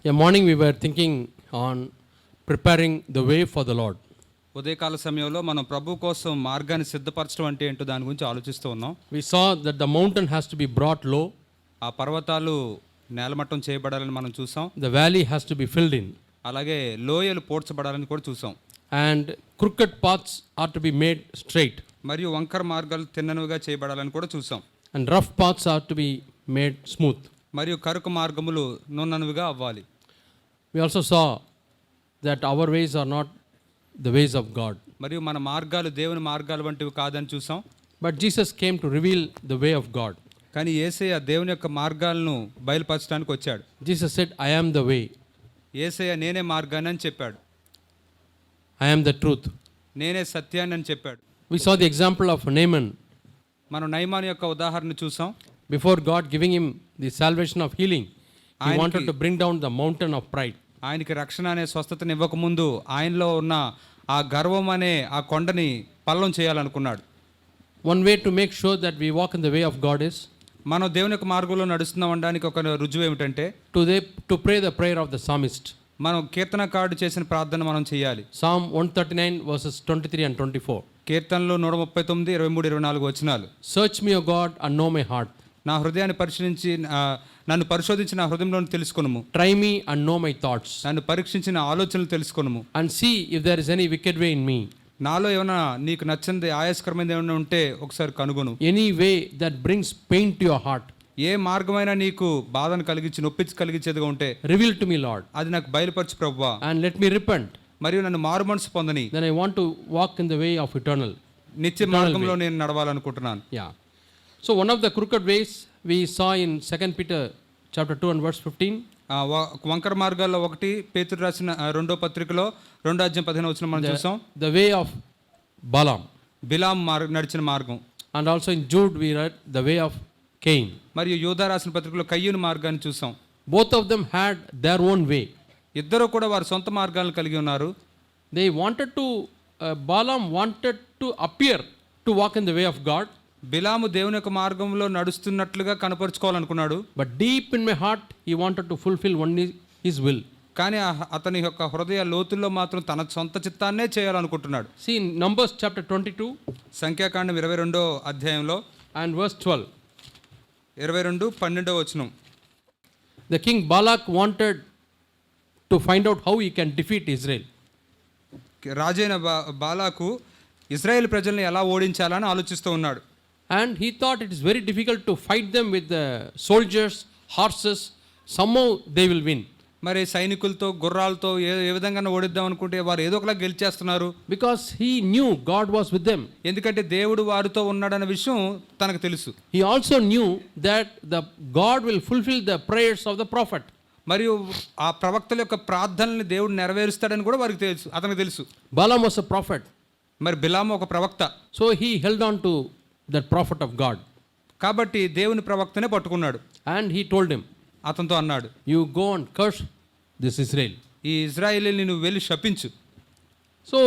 A morning we were thinking on preparing the way for the Lord. ఉదయకాల సమయంలో మనం ప్రభు కోసం మార్గాన్ని సిద్ధపరచడం అంటే ఏంటో దాని గురించి ఆలోచిస్తూ ఉన్నాం. We saw that the mountain has to be brought low. ఆ పర్వతాలు నేలమట్టం చేయబడాలని మనం చూసాం. The valley has to be filled in. అలాగే లోయలు పోడ్చబడాలని కూడా చూసాం. And crooked paths are to be made straight. మరియు వంకర మార్గాలు తిన్ననుగా చేయబడాలని కూడా చూసాం. And rough paths are to be made smooth. మరియు కరుకు మార్గములు నున్ననుగా అవ్వాలి. We also saw that our ways are not the ways of God. మరియు మన మార్గాలు దేవుని మార్గాలు వంటివి కాదని చూసాం. But Jesus came to reveal the way of God. కానీ యేసయ్య దేవుని యొక్క మార్గాలను బయలుపరచడానికి వచ్చాడు. Jesus said, I am the way. యేసయ్య నేనే మార్గాన్ని అని చెప్పాడు. I am the truth. నేనే సత్యాన్ని అని చెప్పాడు. We saw the example of Naaman. మనం నయమాను యొక్క ఉదాహరణ చూసాం. Before God giving him the salvation of healing, he wanted to bring down the mountain of pride. ఆయనకి రక్షణ అనే స్వస్థతని ఇవ్వకముందు ఆయనలో ఉన్న ఆ గర్వం అనే ఆ కొండని పల్లం చేయాలనుకున్నాడు. One way to make sure that we walk in the way of God is మనం దేవుని యొక్క మార్గంలో నడుస్తున్నాం అనడానికి ఒక రుజువు ఏమిటంటే to pray the prayer of the psalmist. మనం కీర్తనకారుడు చేసిన ప్రార్థన మనం చేయాలి. Psalm 139 verses 23 and 24. కీర్తనలు 139, 23, 24 వచనాలు. Search me, O God, and know my heart. నా హృదయాన్ని పరిశీలించి నన్ను పరిశోధించి నా హృదయంలో తెలుసుకొనుము. Try me and know my thoughts. నన్ను పరీక్షించి నా ఆలోచనలు తెలుసుకొనుము. And see if there is any wicked way in me. నాలో ఏమైనా నీకు నచ్చనిది ఆయాస్కరమైనది ఏమైనా ఉంటే ఒకసారి కనుగొను. Any way that brings pain to your heart. ఏ మార్గమైనా నీకు బాధను కలిగించి నొప్పి కలిగించేదిగా ఉంటే Reveal to me, Lord. అది నాకు బయలుపరచు ప్రభువా. And let me repent. మరియు నన్ను మారు మనసు పొందని. Then I want to walk in the way of eternal. నిత్య మార్గంలో నేను నడవాలనుకుంటున్నాను. Yeah. So one of the crooked ways we saw in 2 Peter chapter 2 and verse 15. వంకర మార్గాల్లో ఒకటి పేతురు రాసిన రెండో పత్రికలో 2:15 మనం చూసాం. The way of Balaam. Balaam నడిచిన మార్గం. And also in Jude we read the way of Cain. మరియు యూదా రాసిన పత్రికలో కయ్యూను మార్గాన్ని చూసాం. Both of them had their own way. ఇద్దరు కూడా వారి సొంత మార్గాలను కలిగి ఉన్నారు. They wanted to Balaam wanted to appear to walk in the way of God. బిలాము దేవుని యొక్క మార్గంలో నడుస్తున్నట్లుగా కనపరుచుకోవాలనుకున్నాడు. But deep in my heart he wanted to fulfill only his will. కానీ అతని యొక్క హృదయ లోతుల్లో మాత్రం తన సొంత చిత్తాన్నే చేయాలనుకుంటున్నాడు. See in Numbers chapter 22 సంఖ్యాకాండం 22వ అధ్యాయంలో and verse 12. 22:12 వచనం. The king Balak wanted to find out how he can defeat Israel. రాజైన బాలాకు ఇశ్రాయేల్ ప్రజల్ని ఎలా ఓడించాలని ఆలోచిస్తూ ఉన్నాడు. And he thought it is very difficult to fight them with the soldiers, horses. Somehow they will win. మరి సైనికులతో గుర్రాలతో ఏ విధంగా ఓడిద్దాం అనుకుంటే వారు ఏదో ఒకలా గెలిచేస్తున్నారు. Because he knew God was with them. ఎందుకంటే దేవుడు వారితో ఉన్నాడన్న విషయం తనకు తెలుసు. He also knew that the God will fulfill the prayers of the prophet. మరియు ఆ ప్రవక్తల యొక్క ప్రార్థనల్ని దేవుడు నెరవేరుస్తాడని కూడా వారికి తెలుసు, అతనికి తెలుసు. Balaam was a prophet. మరి బిలాము ఒక ప్రవక్త. So he held on to that prophet of God. కాబట్టి దేవుని ప్రవక్తనే పట్టుకున్నాడు. And he told him, అతనితో అన్నాడు, you go and curse this Israel. ఈ ఇశ్రాయేలుని నువ్వు వెళ్ళి శపించు. So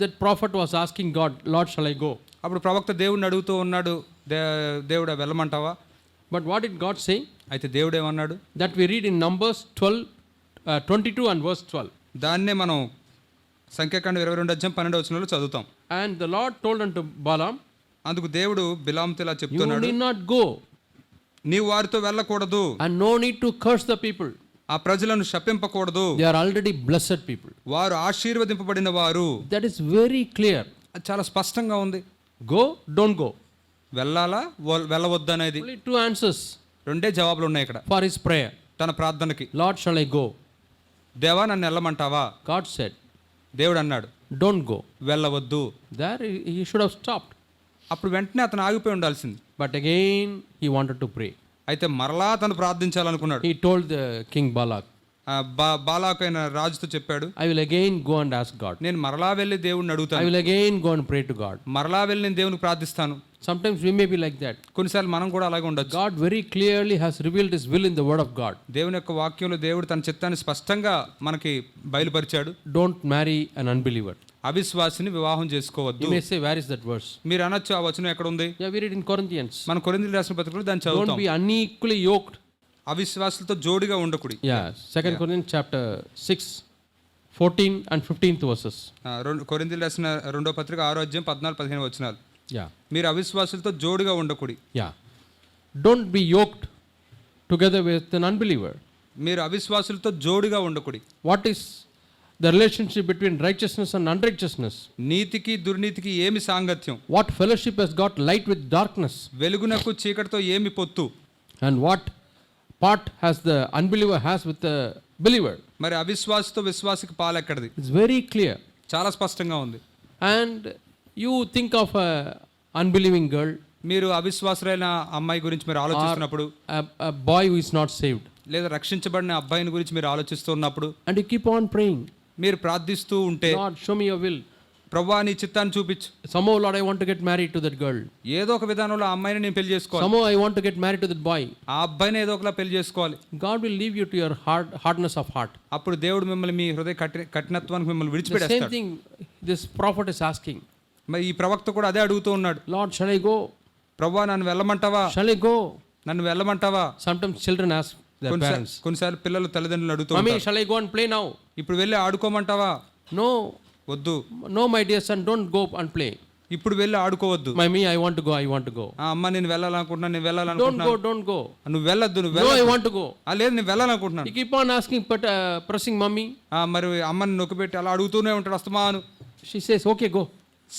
that prophet was asking God, Lord, shall I go? అప్పుడు ప్రవక్త దేవుడిని అడుగుతూ ఉన్నాడు, దేవుడా వెళ్ళమంటావా? But what did God say? అయితే దేవుడు ఏమన్నాడు? That we read in Numbers 22 and verse 12. దాన్నే మనం సంఖ్యాకాండం 22:12 వచనంలో చదువుతాం. And the Lord told unto Balaam, అందుకు దేవుడు బిలాముతో ఇలా you చెప్తున్నాడు, need not go. నీవు వారితో వెళ్ళకూడదు. And no need to curse the people. ఆ ప్రజలను శపింపకూడదు. They are already blessed people. వారు ఆశీర్వదింపబడిన వారు. That is very clear. అది చాలా స్పష్టంగా ఉంది. Go, don't go. వెళ్ళాలా వెళ్ళవద్దు అనేది. Only two answers రెండే జవాబులు ఉన్నాయి ఇక్కడ for his prayer. తన ప్రార్థనకి. Lord, shall I go? దేవా నన్ను వెళ్ళమంటావా? God said, దేవుడు అన్నాడు, don't go. వెళ్ళవద్దు. There he should have stopped. అప్పుడు వెంటనే అతను ఆగిపోయి ఉండాల్సింది. But again he wanted to pray. అయితే మరలా అతను ప్రార్థించాలనుకున్నాడు. He told the king Balak, బాలాకు అయిన రాజుతో చెప్పాడు, I will again go and ask God. నేను మరలా వెళ్ళి దేవుడిని I అడుగుతాను. will again go and pray to God. మరలా వెళ్ళి నేను దేవునికి ప్రార్థిస్తాను. Sometimes we may be like that. కొన్నిసార్లు మనం కూడా అలాగే ఉండొచ్చు. God very clearly has revealed his will in the word of God. దేవుని యొక్క వాక్యంలో దేవుడు తన చిత్తాన్ని స్పష్టంగా మనకి బయలుపరిచాడు. Don't marry an unbeliever. అవిశ్వాసిని వివాహం చేసుకోవద్దు. You may say, where is that verse? మీరు అనొచ్చు, ఆ వచనం ఎక్కడ ఉంది? Yeah, we read in Corinthians. మన కొరింథీయులకు రాసిన పత్రికలో దాన్ని Don't చదువుతాం. be unequally yoked అవిశ్వాసులతో జోడిగా ఉండకుడి. Yeah, 2 Corinthians chapter 6, 14 and 15th verses. కొరింథీయులకు రాసిన 2వ పత్రిక 6వ అధ్యాయం 14-15 వచనాలు. Yeah, మీరు అవిశ్వాసులతో జోడిగా ఉండకుడి. yeah. Don't be yoked together with an unbeliever. మీరు అవిశ్వాసులతో జోడిగా ఉండకుడి. What is the relationship between righteousness and unrighteousness? నీతికి దుర్నీతికి ఏమి సాంగత్యం? What fellowship has got light with darkness? వెలుగునకు చీకటితో ఏమి పొత్తు? And what part has the unbeliever has with the believer? మరి అవిశ్వాసతో విశ్వాసికి పాలెక్కడిది? It's very clear. చాలా స్పష్టంగా ఉంది. And you think of a unbelieving girl, మీరు అవిశ్వాసులైన అమ్మాయి గురించి మీరు ఆలోచిస్తున్నప్పుడు, a boy who is not saved, లేదా రక్షించబడిన అబ్బాయిని గురించి మీరు ఆలోచిస్తున్నప్పుడు, and you keep on praying, మీరు ప్రార్థిస్తూ ఉంటే, Lord, show me your will. ప్రభువా నీ చిత్తాన్ని చూపించు. Somehow, Lord, I want to get married to that girl. ఏదో ఒక విధానంలో ఆ అమ్మాయిని నేను పెళ్లి చేసుకోవాలి. Somehow, I want to get married to that boy. ఆ అబ్బాయిని ఏదో ఒకలా పెళ్లి చేసుకోవాలి. God will leave you to your hardness of heart. అప్పుడు దేవుడు మిమ్మల్ని మీ హృదయ కఠినత్వానికి మిమ్మల్ని The same విడిచిపెడతాడు. thing this prophet is asking. మరి ఈ ప్రవక్త కూడా అదే అడుగుతూ ఉన్నాడు. Lord, shall I go? ప్రభువా నన్ను వెళ్ళమంటావా? Shall I go? నన్ను వెళ్ళమంటావా? Sometimes children ask their parents, కొన్నిసార్లు పిల్లలు తల్లిదండ్రులు అడుగుతూ Mommy, ఉంటారు, shall I go and play now? ఇప్పుడు వెళ్ళి ఆడుకోమంటావా? No, వద్దు. no, my dear son, don't go and play. ఇప్పుడు వెళ్ళి ఆడుకోవద్దు. Mommy, I want to go, I want to go. ఆ అమ్మ నేను వెళ్ళాలనుకుంటున్నా, నేను Don't వెళ్ళాలనుకుంటున్నా. go, don't go. నువ్వు వెళ్ళొద్దు, నువ్వు No, I వెళ్ళొద్దు. want to go. లేదు నేను వెళ్ళాలనుకుంటున్నాను. You keep on asking, but pressing mommy. మరి అమ్మని నొక్కిపెట్టి అలా అడుగుతూనే ఉంటాడు అస్తమాను. She says, okay, go.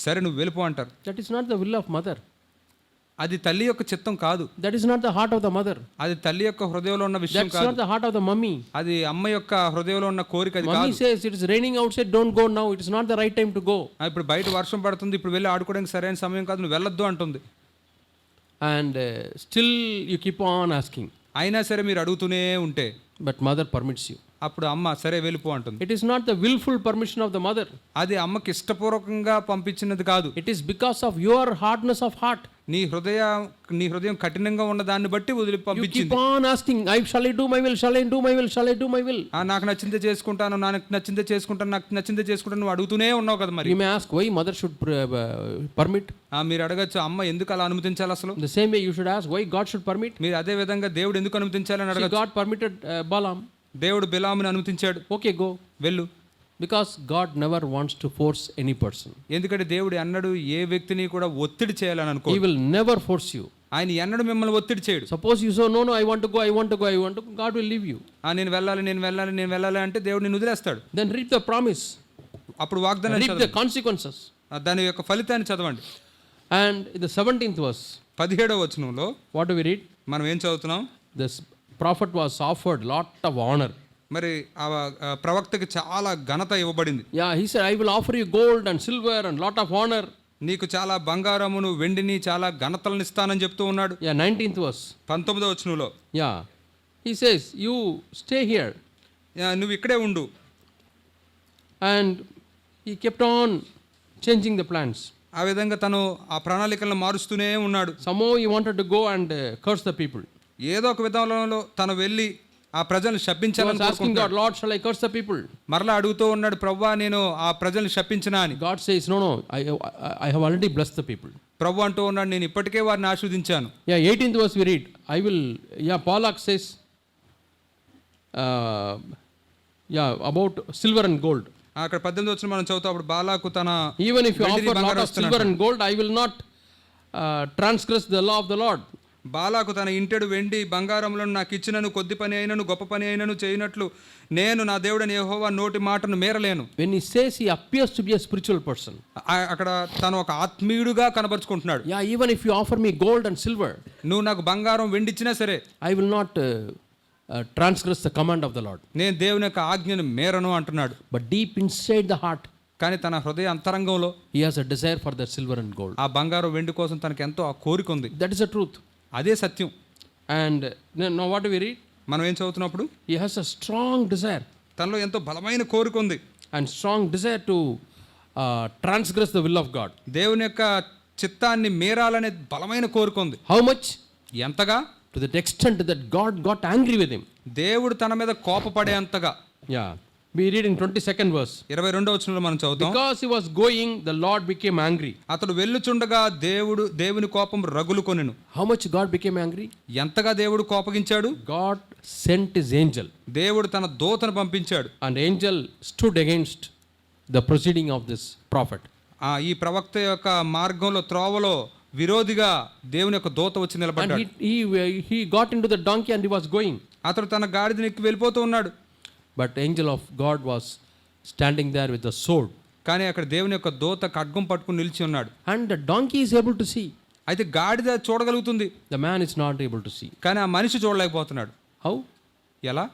సరే నువ్వు వెళ్ళిపో అంటారు. That is not the will of mother. అది తల్లి యొక్క చిత్తం కాదు. That is not the heart of the mother. అది తల్లి యొక్క హృదయంలో ఉన్న విషయం That's కాదు. not the heart of the mummy. అది అమ్మ యొక్క హృదయంలో ఉన్న కోరిక అది Mummy కాదు. says, it is raining outside, don't go now. It is not the right time to go. ఇప్పుడు బయట వర్షం పడుతుంది, ఇప్పుడు వెళ్ళి ఆడుకోవడానికి సరైన సమయం కాదు, నువ్వు వెళ్ళొద్దు అంటుంది. And still you keep on asking. అయినా సరే మీరు అడుగుతూనే ఉంటే But mother permits you. అప్పుడు అమ్మ సరే వెళ్ళిపో అంటుంది. It is not the willful permission of the mother. అది అమ్మకి ఇష్టపూర్వకంగా పంపించినది కాదు. It is because of your hardness of heart. నీ హృదయం కఠినంగా ఉన్న దాన్ని బట్టి వదిలి You పంపించింది. keep on asking, shall I do my will, shall I do my will, shall I do my will? నాకు నచ్చిందే చేసుకుంటాను, నాకు నచ్చిందే చేసుకుంటాను నువ్వు అడుగుతూనే ఉన్నావు కదా మరి. You may ask why mother should permit. మీరు అడగచ్చు అమ్మ ఎందుకు అలా అనుమతించాలి అసలు. The same way you should ask why God should permit. మీరు అదే విధంగా దేవుడు ఎందుకు అనుమతించాలని See, అడగచ్చు. God permitted Balaam. దేవుడు బిలాముని అనుమతించాడు. Okay, go. వెళ్ళు. Because God never wants to force any person. ఎందుకంటే దేవుడు అన్నడు ఏ వ్యక్తిని కూడా ఒత్తిడి చేయాలని అనుకో. He will never force you. ఆయన ఎన్నడు మిమ్మల్ని ఒత్తిడి చేయడు. Suppose you say, no, I want to go, I want to go, I want to go, God will leave you. నేను వెళ్ళాలి అంటే దేవుడు నిన్ను వదిలేస్తాడు. Then read the promise. అప్పుడు వాగ్దానం Read the చదవండి. consequences. దాని యొక్క ఫలితాన్ని చదవండి. And in the 17th verse, 17వ వచనంలో what do we read? మనం ఏం చదువుతున్నాం? This prophet was offered lot of honor. మరి ఆ ప్రవక్తకి చాలా ఘనత ఇవ్వబడింది. Yeah, he said, I will offer you gold and silver and lot of honor. నీకు చాలా బంగారమును వెండిని చాలా ఘనతలను ఇస్తానని చెప్తూ ఉన్నాడు. Yeah, 19th verse. 19వ వచనంలో Yeah, he says, you stay here. నువ్వు ఇక్కడే ఉండు. And he kept on changing the plans. ఆ విధంగా తను ఆ ప్రణాళికలను మారుస్తూనే ఉన్నాడు. Somehow he wanted to go and curse the people. ఏదో ఒక విధానంలో తను వెళ్ళి ఆ ప్రజలను He was శపించాలని asking God, కోరుకుంటున్నాడు. Lord, shall I curse the people? మరలా అడుగుతూ ఉన్నాడు, ప్రభువా నేను ఆ ప్రజలను శపించినా అని. God says, no, I have already blessed the people. ప్రభు అంటూ ఉన్నాడు, నేను ఇప్పటికే వారిని ఆశీర్వదించాను. Yeah, 18th verse we read, Balak says, about silver and gold. అక్కడ 18వ వచనం మనం చదువుతాం. అప్పుడు బాలాకు తన Even if you వెండిని offer lot బంగారం of silver ఇస్తున్నాడు. and gold, I will not transgress the law of the Lord. బాలాకు తన ఇంటెడు వెండి బంగారములను నాకు ఇచ్చినను కొద్ది పని అయినను గొప్ప పని అయినను చేయనట్లు నేను నా దేవుడని యెహోవా నోటి మాటను మేరలేను. When he says, he appears to be a spiritual person. అక్కడ తను ఒక ఆత్మీయుడుగా కనబరుచుకుంటున్నాడు. Yeah, even if you offer me gold and silver, నువ్వు నాకు బంగారం వెండి ఇచ్చినా సరే I will not transgress the command of the Lord. నేను దేవుని యొక్క ఆజ్ఞను మేరను అంటున్నాడు. But deep inside the heart, కానీ తన హృదయ అంతరంగంలో he has a desire for that silver and gold. ఆ బంగారం వెండి కోసం తనకు ఎంతో ఆ కోరిక ఉంది. That is the truth. అదే సత్యం. And now what do we read? మనం ఏం చదువుతున్నప్పుడు He has a strong desire తనలో ఎంతో బలమైన కోరిక ఉంది. and strong desire to transgress the will of God. దేవుని యొక్క చిత్తాన్ని మీరాలనే బలమైన కోరిక ఉంది. How much? ఎంతగా? To that extent that God got angry with him. దేవుడు తన మీద కోపపడే అంతగా. Yeah. We read in 22nd verse. 22వ వచనంలో మనం చదువుతాం. Because he was going, the Lord became angry. అతడు వెళ్ళుచుండగా దేవుని కోపం రగులుకొనెను. How much God became angry? ఎంతగా దేవుడు కోపగించాడు? God sent his angel, దేవుడు తన దూతను పంపించాడు. and angel stood against the proceeding of this prophet. ఈ ప్రవక్త యొక్క మార్గంలో త్రోవలో విరోధిగా దేవుని యొక్క దూత వచ్చి And నిలబడ్డాడు. he got into the donkey and he was going. అతడు తన గాడిదని ఎక్కి వెళ్ళిపోతూ ఉన్నాడు. But angel of God was standing there with the sword. కానీ అక్కడ దేవుని యొక్క దూత ఖడ్గం పట్టుకుని నిలిచి ఉన్నాడు. And the donkey is able to see. అయితే గాడిద చూడగలుగుతుంది, The man is not able to see. కానీ ఆ మనిషి చూడలేకపోతున్నాడు. How? ఎలా?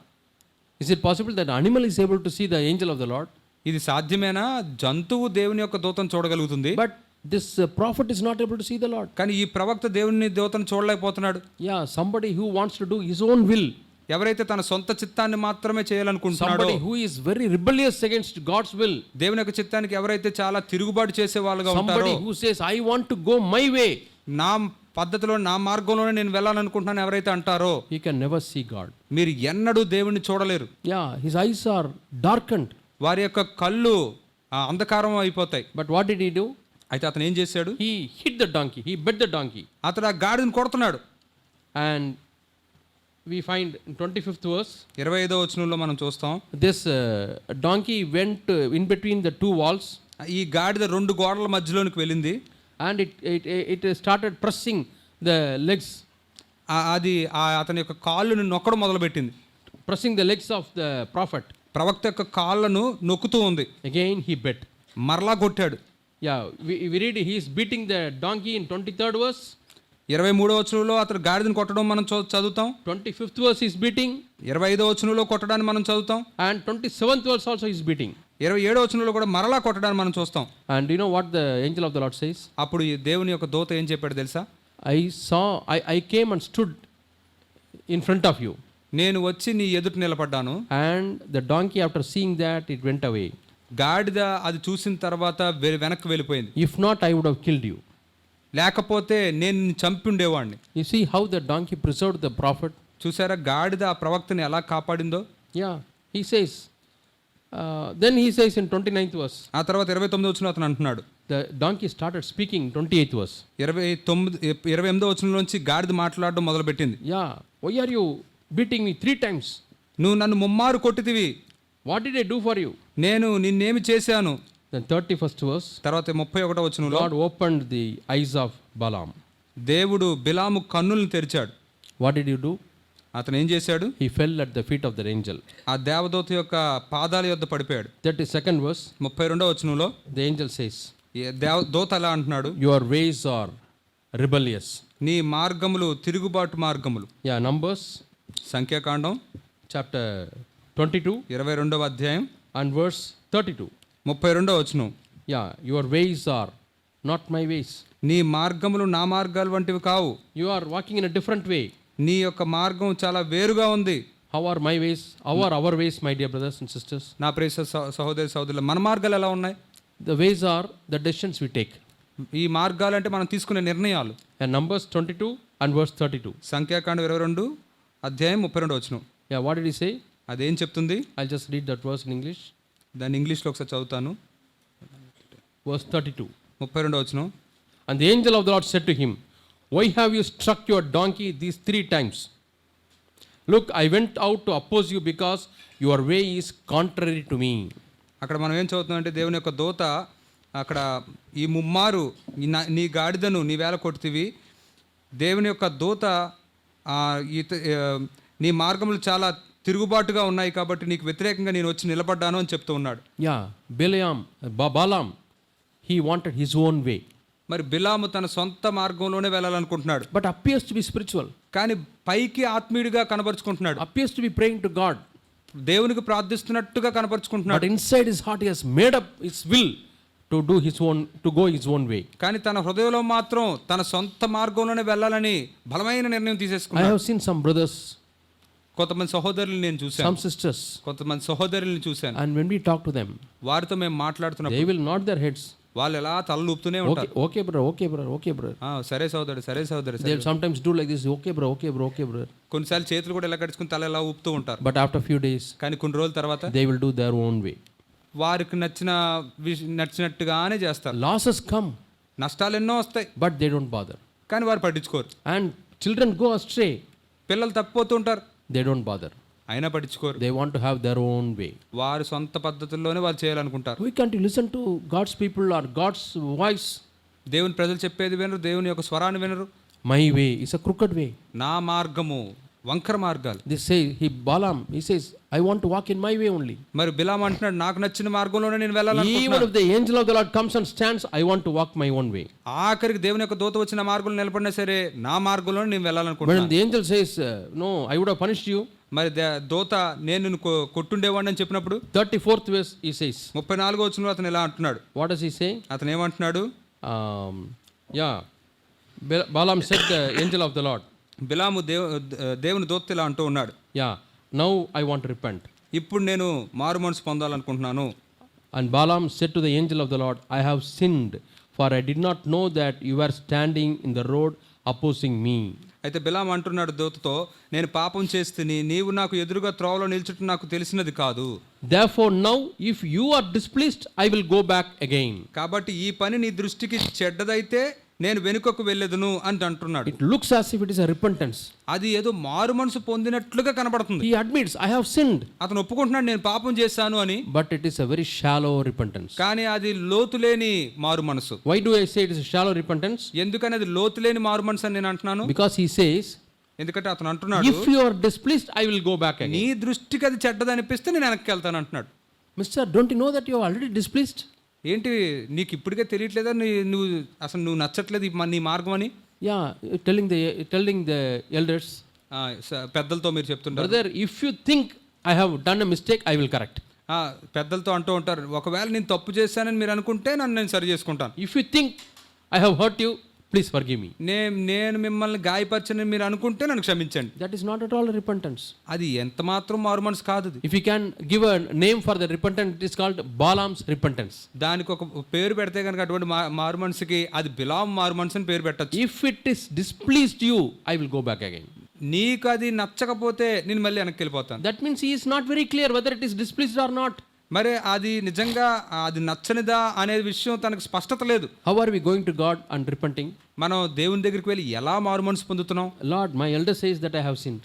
Is it possible that animal is able to see the angel of the Lord? ఇది సాధ్యమేనా? జంతువు దేవుని యొక్క దూతను చూడగలుగుతుంది, But this prophet is not able to see the Lord. కానీ ఈ ప్రవక్త దేవుని దూతను చూడలేకపోతున్నాడు. Yeah, somebody who wants to do his own will. ఎవరైతే తన సొంత చిత్తాన్ని మాత్రమే చేయాలనుకుంటున్నాడో, Somebody who is very rebellious against God's will. దేవుని యొక్క చిత్తానికి ఎవరైతే చాలా తిరుగుబాటు చేసే వాళ్ళుగా ఉంటారో, Somebody who says, I want to go my way. నా పద్ధతిలో నా మార్గంలోనే నేను వెళ్ళాలనుకుంటున్నాను ఎవరైతే అంటారో, He can never see God. మీరు ఎన్నడూ దేవుణ్ణి చూడలేరు. Yeah, his eyes are darkened. వారి యొక్క కళ్ళు అంధకారం అయిపోతాయి. But what did he do? అయితే అతను ఏం చేశాడు? He hit the donkey. He bit the donkey. అతడు ఆ గాడిదని కొడుతున్నాడు. And we find in 25th verse, 25వ వచనంలో మనం చూస్తాం, this donkey went in between the two walls. ఈ గాడిద రెండు గోడల మధ్యలోనికి వెళ్ళింది. And it started pressing the legs. అది అతని యొక్క కాళ్ళను నొక్కడం మొదలుపెట్టింది. Pressing the legs of the prophet. ప్రవక్త యొక్క కాళ్ళను నొక్కుతూ ఉంది. Again he bit. మరలా కొట్టాడు. Yeah, we read he is beating the donkey in 23rd verse. 23వ వచనంలో అతడు గాడిదని కొట్టడం మనం చదువుతాం. 25th verse is beating. 25వ వచనంలో కొట్టడాన్ని మనం చదువుతాం. And 27th verse also is beating. 27వ వచనంలో కూడా మరలా కొట్టడాన్ని మనం చూస్తాం. And you know what the angel of the Lord says? అప్పుడు ఈ దేవుని యొక్క దూత ఏం చెప్పాడు తెలుసా? I came and stood in front of you. నేను వచ్చి నీ ఎదుట నిలబడ్డాను. And the donkey, after seeing that, it went away. గాడిద అది చూసిన తర్వాత వెనక్కి వెళ్ళిపోయింది. If not, I would have killed you. లేకపోతే నేను నిన్ను చంపి ఉండేవాడిని. You see how the donkey preserved the prophet? చూసారా గాడిద ఆ ప్రవక్తని ఎలా కాపాడిందో? Yeah, he says. Then he says in 29th verse. ఆ తర్వాత 29వ వచనంలో అతను అంటున్నాడు, The donkey started speaking, 28th verse. 28వ వచనంలోంచి గాడిద మాట్లాడడం మొదలుపెట్టింది. Yeah, why are you beating me 3 times? నువ్వు నన్ను ముమ్మారు కొట్టితివి, What did I do for you? నేను నిన్నేమి చేశాను? Then 31st verse. తర్వాత 31వ వచనంలో God opened the eyes of Balaam. దేవుడు బిలాము కన్నులను తెరిచాడు. What did you do? అతను ఏం చేశాడు? He fell at the feet of the angel. ఆ దేవదూత యొక్క పాదాల యొద్ద పడిపోయాడు. 32nd verse. 32వ వచనంలో The angel says, దూత ఎలా అంటున్నాడు? Your ways are rebellious. నీ మార్గములు తిరుగుబాటు మార్గములు. Yeah, Numbers సంఖ్యాకాండం chapter 22 22వ అధ్యాయం and verse 32. 32వ వచనం. Yeah, your ways are not my ways. నీ మార్గములు నా మార్గాలు వంటివి కావు. You are walking in a different way. నీ యొక్క మార్గం చాలా వేరుగా ఉంది. How are my ways? How are our ways, my dear brothers and sisters? నా ప్రియ సహోదరి సహోదరులు, మన మార్గాలు ఎలా ఉన్నాయి? The ways are the decisions we take. ఈ మార్గాలు అంటే మనం తీసుకునే నిర్ణయాలు. And Numbers 22 and verse 32. సంఖ్యాకాండం 22 అధ్యాయం 32వ వచనం. Yeah, what did he say? అదేం చెప్తుంది? I'll just read that verse in English. దాన్ని ఇంగ్లీష్లో ఒకసారి చదువుతాను. Verse 32. 32వ వచనం. And the angel of the Lord said to him, Why have you struck your donkey these 3 times? Look, I went out to oppose you because your way is contrary to me. అక్కడ మనం ఏం చదువుతున్నాం అంటే దేవుని యొక్క దూత అక్కడ ఈ ముమ్మారు నీ గాడిదను నీ వేల కొట్టివి, దేవుని యొక్క దూత నీ మార్గములు చాలా తిరుగుబాటుగా ఉన్నాయి కాబట్టి నీకు వ్యతిరేకంగా నేను వచ్చి నిలబడ్డాను అని చెప్తూ ఉన్నాడు. Yeah, Balaam, he wanted his own way. మరి బిలాము తన సొంత మార్గంలోనే వెళ్ళాలనుకుంటున్నాడు. But appears to be spiritual. కానీ పైకి ఆత్మీయుడిగా కనబరుచుకుంటున్నాడు. Appears to be praying to God. దేవునికి ప్రార్థిస్తున్నట్టుగా కనబరుచుకుంటున్నాడు. But inside his heart he has made up his will to go his own way. కానీ తన హృదయంలో మాత్రం తన సొంత మార్గంలోనే వెళ్ళాలని బలమైన నిర్ణయం I తీసేసుకున్నాడు. have seen some brothers, కొంతమంది సహోదరులను నేను చూశాను, some sisters, కొంతమంది సహోదరులను చూశాను. and when we talk to them, వారితో మేము మాట్లాడుతున్నప్పుడు they will nod their heads. వాళ్ళు ఎలా తలలు ఊపుతూనే ఉంటారు. Okay brother. సరే సోదరుడు, సరే సోదరు. They will sometimes do like this, okay brother. కొన్నిసార్లు చేతులు కూడా ఎలా కడుచుకుని తల ఎలా ఊపుతూ ఉంటారు. But after few days, కానీ కొన్ని రోజుల తర్వాత they will do their own way. వారికి నచ్చినట్టుగానే చేస్తారు. Losses come, నష్టాలు ఎన్నో వస్తాయి, but they don't bother. కానీ వారు పట్టించుకోరు. And children go astray. పిల్లలు తప్పిపోతూ ఉంటారు. they don't bother. అయినా పట్టించుకోరు. They want to have their own way. వారి సొంత పద్ధతుల్లోనే వాళ్ళు చేయాలనుకుంటారు. We can't listen to God's people or God's voice. దేవుని ప్రజలు చెప్పేది వినరు, దేవుని యొక్క స్వరాన్ని వినరు. My way is a crooked way. నా మార్గము వంకర మార్గాలు. This say Balaam, he says, I want to walk in my way only. మరి బిలాము అంటున్నాడు, నాకు నచ్చిన మార్గంలోనే నేను Even వెళ్ళాలనుకుంటున్నాను. if the angel of the Lord comes and stands, I want to walk my own way. ఆఖరికి దేవుని యొక్క దూత వచ్చిన మార్గంలో నిలబడినా సరే నా మార్గంలోనే నేను When వెళ్ళాలనుకుంటున్నాను. the angel says, no, I would have punished you, మరి దూత నేను నిన్ను కొట్టుండేవాడిని అని చెప్పినప్పుడు 34th verse he says, 34వ వచనంలో అతను ఇలా అంటున్నాడు. what does he say? అతను ఏమంటున్నాడు? Yeah, Balaam said the angel of the Lord, బిలాము దేవుని దూత ఇలా అంటూ ఉన్నాడు, yeah, now I want to repent. ఇప్పుడు నేను మారు మనసు పొందాలనుకుంటున్నాను. And Balaam said to the angel of the Lord, I have sinned, for I did not know that you were standing in the road opposing me. అయితే బిలాము అంటున్నాడు దూతతో, నేను పాపం చేస్తుని, నీవు నాకు ఎదురుగా త్రోవలో నిల్చుట నాకు తెలిసినది కాదు. Therefore now if you are displeased, I will go back again. కాబట్టి ఈ పని నీ దృష్టికి చెడ్డదైతే నేను వెనుకకు వెళ్ళేదును అని అంటున్నాడు. It looks as if it is a repentance. అది ఏదో మారు మనసు పొందినట్లుగా కనబడుతుంది. He admits, I have sinned. అతను ఒప్పుకుంటున్నాడు నేను పాపం చేశాను అని. But it is a very shallow repentance. కానీ అది లోతులేని మారు మనసు. Why do I say it is a shallow repentance? ఎందుకని అది లోతులేని మారు మనసు అని నేను అంటున్నాను? Because he says, ఎందుకంటే అతను అంటున్నాడు, if you are displeased, I will go back again. నీ దృష్టికి అది చెడ్డదనిపిస్తే నేను వెనక్కి వెళ్తాను అంటున్నాడు. Mister, don't you know that you are already displeased? ఏంటి నీకు ఇప్పటికే తెలియట్లేదా నువ్వు అసలు నువ్వు నచ్చట్లేదు నీ మార్గం అని? Yeah, telling the elders, పెద్దలతో మీరు చెప్తుంటారు, brother, if you think I have done a mistake, I will correct. పెద్దలతో అంటూ ఉంటారు, ఒకవేళ నేను తప్పు చేశానని మీరు అనుకుంటే నేను సరి చేసుకుంటాను. If you think I have hurt you, please forgive me. నేను మిమ్మల్ని గాయపరచని మీరు అనుకుంటే నన్ను క్షమించండి. That is not at all a repentance. అది ఎంత మాత్రం మారు మనసు కాదు. If you can give a name for the repentance, it is called Balaam's repentance. దానికి ఒక పేరు పెడితే కనుక అటువంటి మారు మనసుకి అది బిలాము మారు మనసు అని పేరు పెట్టచ్చు. If it is displeased you, I will go back again. నీకు అది నచ్చకపోతే నేను మళ్ళీ వెనక్కి వెళ్ళిపోతాను. That means he is not very clear whether it is displeased or not. మరి అది నిజంగా అది నచ్చనిదా అనే విషయం తనకు స్పష్టత లేదు. How are we going to God and repenting? మనం దేవుని దగ్గరికి వెళ్ళి ఎలా మారు మనసు పొందుతున్నాం? Lord, my elder says that I have sinned.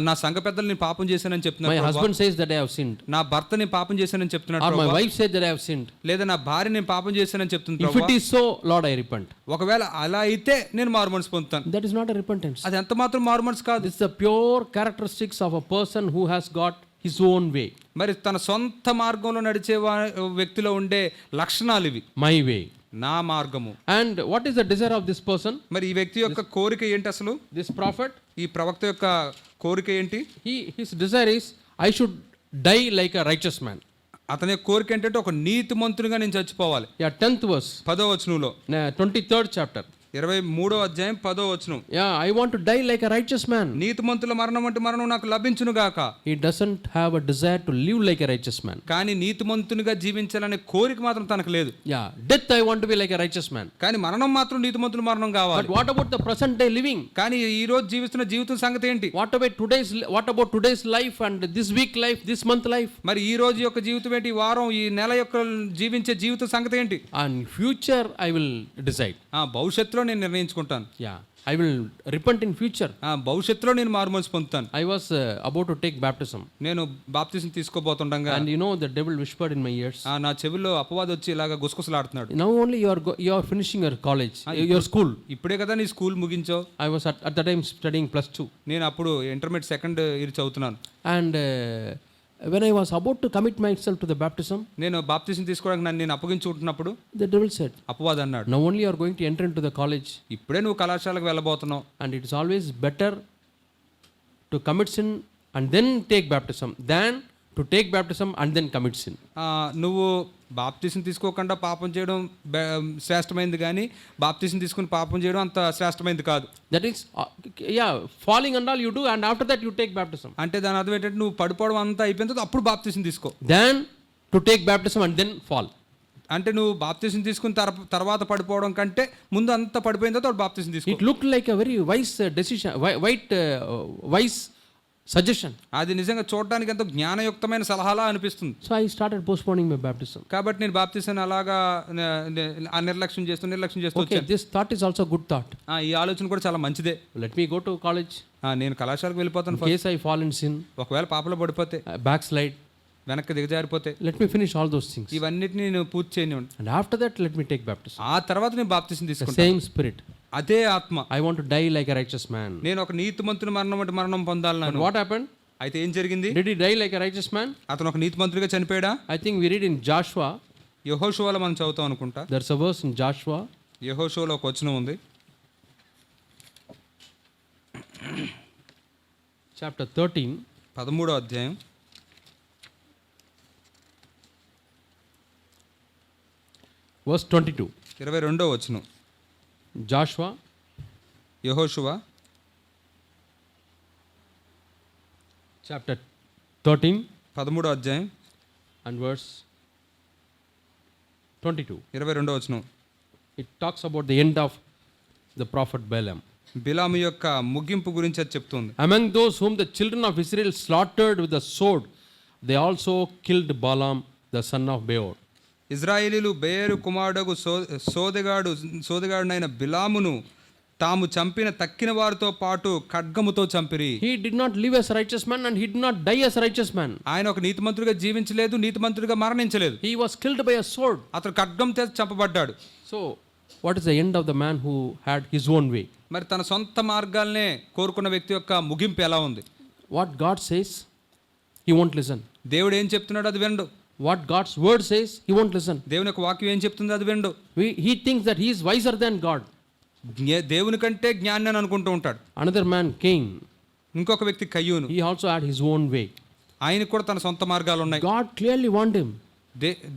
నా సంఘ పెద్దలు నేను పాపం చేశానని చెప్తున్నాను. My husband says that I have sinned. నా భర్త నేను పాపం చేశానని చెప్తున్నాడు. Or my wife says that I have sinned. లేదా నా భార్య నేను పాపం చేశానని చెప్తుంది. If it is so, Lord, I repent. ఒకవేళ అలా అయితే నేను మారు మనసు పొందుతాను. That is not a repentance. అది ఎంత మాత్రం మారు మనసు కాదు. This is the pure characteristics of a person who has got his own way. మరి తన సొంత మార్గంలో నడిచే వ్యక్తిలో ఉండే లక్షణాలు ఇవి. My way. నా మార్గము. And what is the desire of this person? మరి ఈ వ్యక్తి యొక్క కోరిక ఏంటి అసలు? This prophet, ఈ ప్రవక్త యొక్క కోరిక ఏంటి? his desire is, I should die like a righteous man. అతని యొక్క కోరిక ఏంటంటే ఒక నీతిమంతునిగా నేను చచ్చిపోవాలి. 10th verse, 10వ వచనంలో, 23rd chapter, 23వ అధ్యాయం 10వ వచనం. I want to die like a righteous man. నీతిమంతుల మరణం అంటే మరణం నాకు లభించును గాక. He doesn't have a desire to live like a righteous man. కానీ నీతిమంతునిగా జీవించాలనే కోరిక మాత్రం తనకు లేదు. Death I want to be like a righteous man. కానీ మరణం మాత్రం నీతిమంతుల మరణం కావాలి. But what about the present day living? కానీ ఈ రోజు జీవిస్తున్న జీవితం సంగతి ఏంటి? What about today's life and this week life, this month life? మరి ఈ రోజు యొక్క జీవితం ఏంటి? ఈ వారం ఈ నెల యొక్క జీవించే జీవితం సంగతి ఏంటి? And future I will decide. భవిష్యత్తులో నేను నిర్ణయించుకుంటాను. I will repent in future. భవిష్యత్తులో నేను మారుమనసు పొందుతాను. I was about to take baptism. నేను బాప్తిజం తీసుకోబోతుండగా, and the devil whispered in my ears. నా చెవిలో అపవాది వచ్చి ఇలాగా గుసగుసలాడుతున్నాడు. Now only you are finishing your college, your school. ఇప్పుడే కదా నీ స్కూల్ ముగించావు. I was at the time studying +2. నేను అప్పుడు ఇంటర్మీడియట్ సెకండ్ ఇయర్ చదువుతున్నాను. And when I was about to commit myself to the baptism, నేను బాప్తిజం తీసుకోవడానికి నేను అప్పగించుకుంటున్నప్పుడు the devil said, అపవాది అన్నాడు, now only you are going to enter into the college. ఇప్పుడే నువ్వు కళాశాలకు వెళ్ళబోతున్నావు. And it is always better to commit sin and then take baptism than to take baptism and then commit sin. నువ్వు బాప్తిజం తీసుకోకుండా పాపం చేయడం శ్రేష్టమైనది, కానీ బాప్తిజం తీసుకుని పాపం చేయడం అంత శ్రేష్టమైనది కాదు. That is falling and all you do, and after that you take baptism. అంటే దాని అర్థం ఏంటంటే నువ్వు పడిపోవడం అంతా అయిపోయిన తర్వాత అప్పుడు బాప్తిజం తీసుకో. Then to take baptism and then fall. అంటే నువ్వు బాప్తిజం తీసుకున్న తర్వాత పడిపోవడం కంటే ముందు అంతా పడిపోయిన తర్వాత బాప్తిజం తీసుకో. It looked like a very wise decision, wise suggestion. అది నిజంగా చూడడానికి ఎంతో జ్ఞానయుక్తమైన సలహాలా అనిపిస్తుంది. So I started postponing my baptism. కాబట్టి నేను బాప్తిసాన్ని అలాగా నిర్లక్ష్యం చేస్తూ Okay, వచ్చాను. this thought is also a good thought. ఈ ఆలోచన కూడా చాలా మంచిదే. Let me go to college. నేను కళాశాలకు వెళ్ళిపోతాను. In case I fall in sin, ఒకవేళ పాపలో పడిపోతే, backslide, వెనక్కి దిగజారిపోతే, let me finish all those things. ఇవన్నిటిని నేను పూర్తి చేయని. And after that, let me take baptism. ఆ తర్వాత నేను బాప్తిసం The తీసుకుంటాను. same spirit. అదే ఆత్మ. I want to die like a righteous man. నేను ఒక నీతిమంతుని మరణం But పొందాలను. what happened? అయితే ఏం జరిగింది? Did he die like a righteous man? అతను ఒక నీతిమంతుడిగా చనిపోయాడా? I think we read in Joshua. యెహోషువలో మనం చదువుతాం అనుకుంటా. There's a verse in Joshua. యెహోషువలో ఒక వచనం ఉంది. Chapter 13. 13వ అధ్యాయం. Verse 22. 22వ వచనం. Joshua. యెహోషువ Chapter 13 13వ అధ్యాయం and verse 22. 22వ వచనం. It talks about the end of the prophet Balaam. బిలాము యొక్క ముగింపు గురించి అది చెప్తుంది. Among those whom the children of Israel slaughtered with the sword, they also killed Balaam, the son of Beor. ఇజ్రాయేలీలు Bayer కుమారుడగు సోదెగాడునైన బిలామును తాము చంపిన తక్కిన వారితో పాటు ఖడ్గముతో చంపిరి. He did not live as a righteous man and he did not die as a righteous man. ఆయన ఒక నీతిమంతుడిగా జీవించలేదు, నీతిమంతుడిగా మరణించలేదు. He was killed by a sword. అతను ఖడ్గం చేత చంపబడ్డాడు. So, what is the end of the man who had his own way? మరి తన సొంత మార్గాలనే కోరుకున్న వ్యక్తి యొక్క ముగింపు ఎలా ఉంది? What God says, he won't listen. దేవుడు ఏం చెప్తున్నాడు అది వినడు. What God's word says, he won't listen. దేవుని యొక్క వాక్యం ఏం చెప్తుందో అది వినడు. He thinks that he is wiser than God. దేవుని కంటే జ్ఞాని అని అనుకుంటూ ఉంటాడు. Another man, Cain, ఇంకొక వ్యక్తి కయ్యూను. he also had his own way. ఆయనకు కూడా తన సొంత మార్గాలు ఉన్నాయి. God clearly warned him.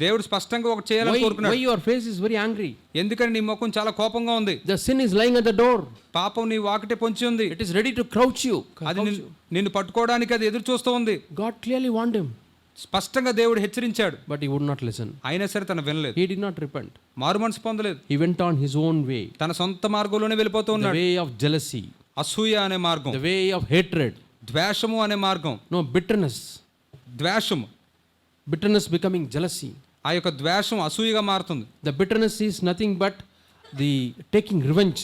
దేవుడు స్పష్టంగా ఒకటి చేయాలని Why కోరుకున్నాడు. your face is very angry? ఎందుకంటే నీ ముఖం చాలా కోపంగా ఉంది. The sin is lying at the door. పాపం నీ వాకిటే పొంచి ఉంది. It is ready to crouch you. అది నిన్ను పట్టుకోవడానికి అది ఎదురు చూస్తూ ఉంది. God clearly warned him. స్పష్టంగా దేవుడు హెచ్చరించాడు. But he would not listen. అయినా సరే తను వినలేదు. He did not repent. మారు మనసు పొందలేదు. He went on his own way. తన సొంత మార్గంలోనే వెళ్ళిపోతూ The ఉన్నాడు. way of jealousy. అసూయ అనే మార్గం. The way of hatred. ద్వేషము అనే మార్గం. No, bitterness. ద్వేషము. Bitterness becoming jealousy. ఆ యొక్క ద్వేషం అసూయగా మారుతుంది. The bitterness is nothing but the taking revenge.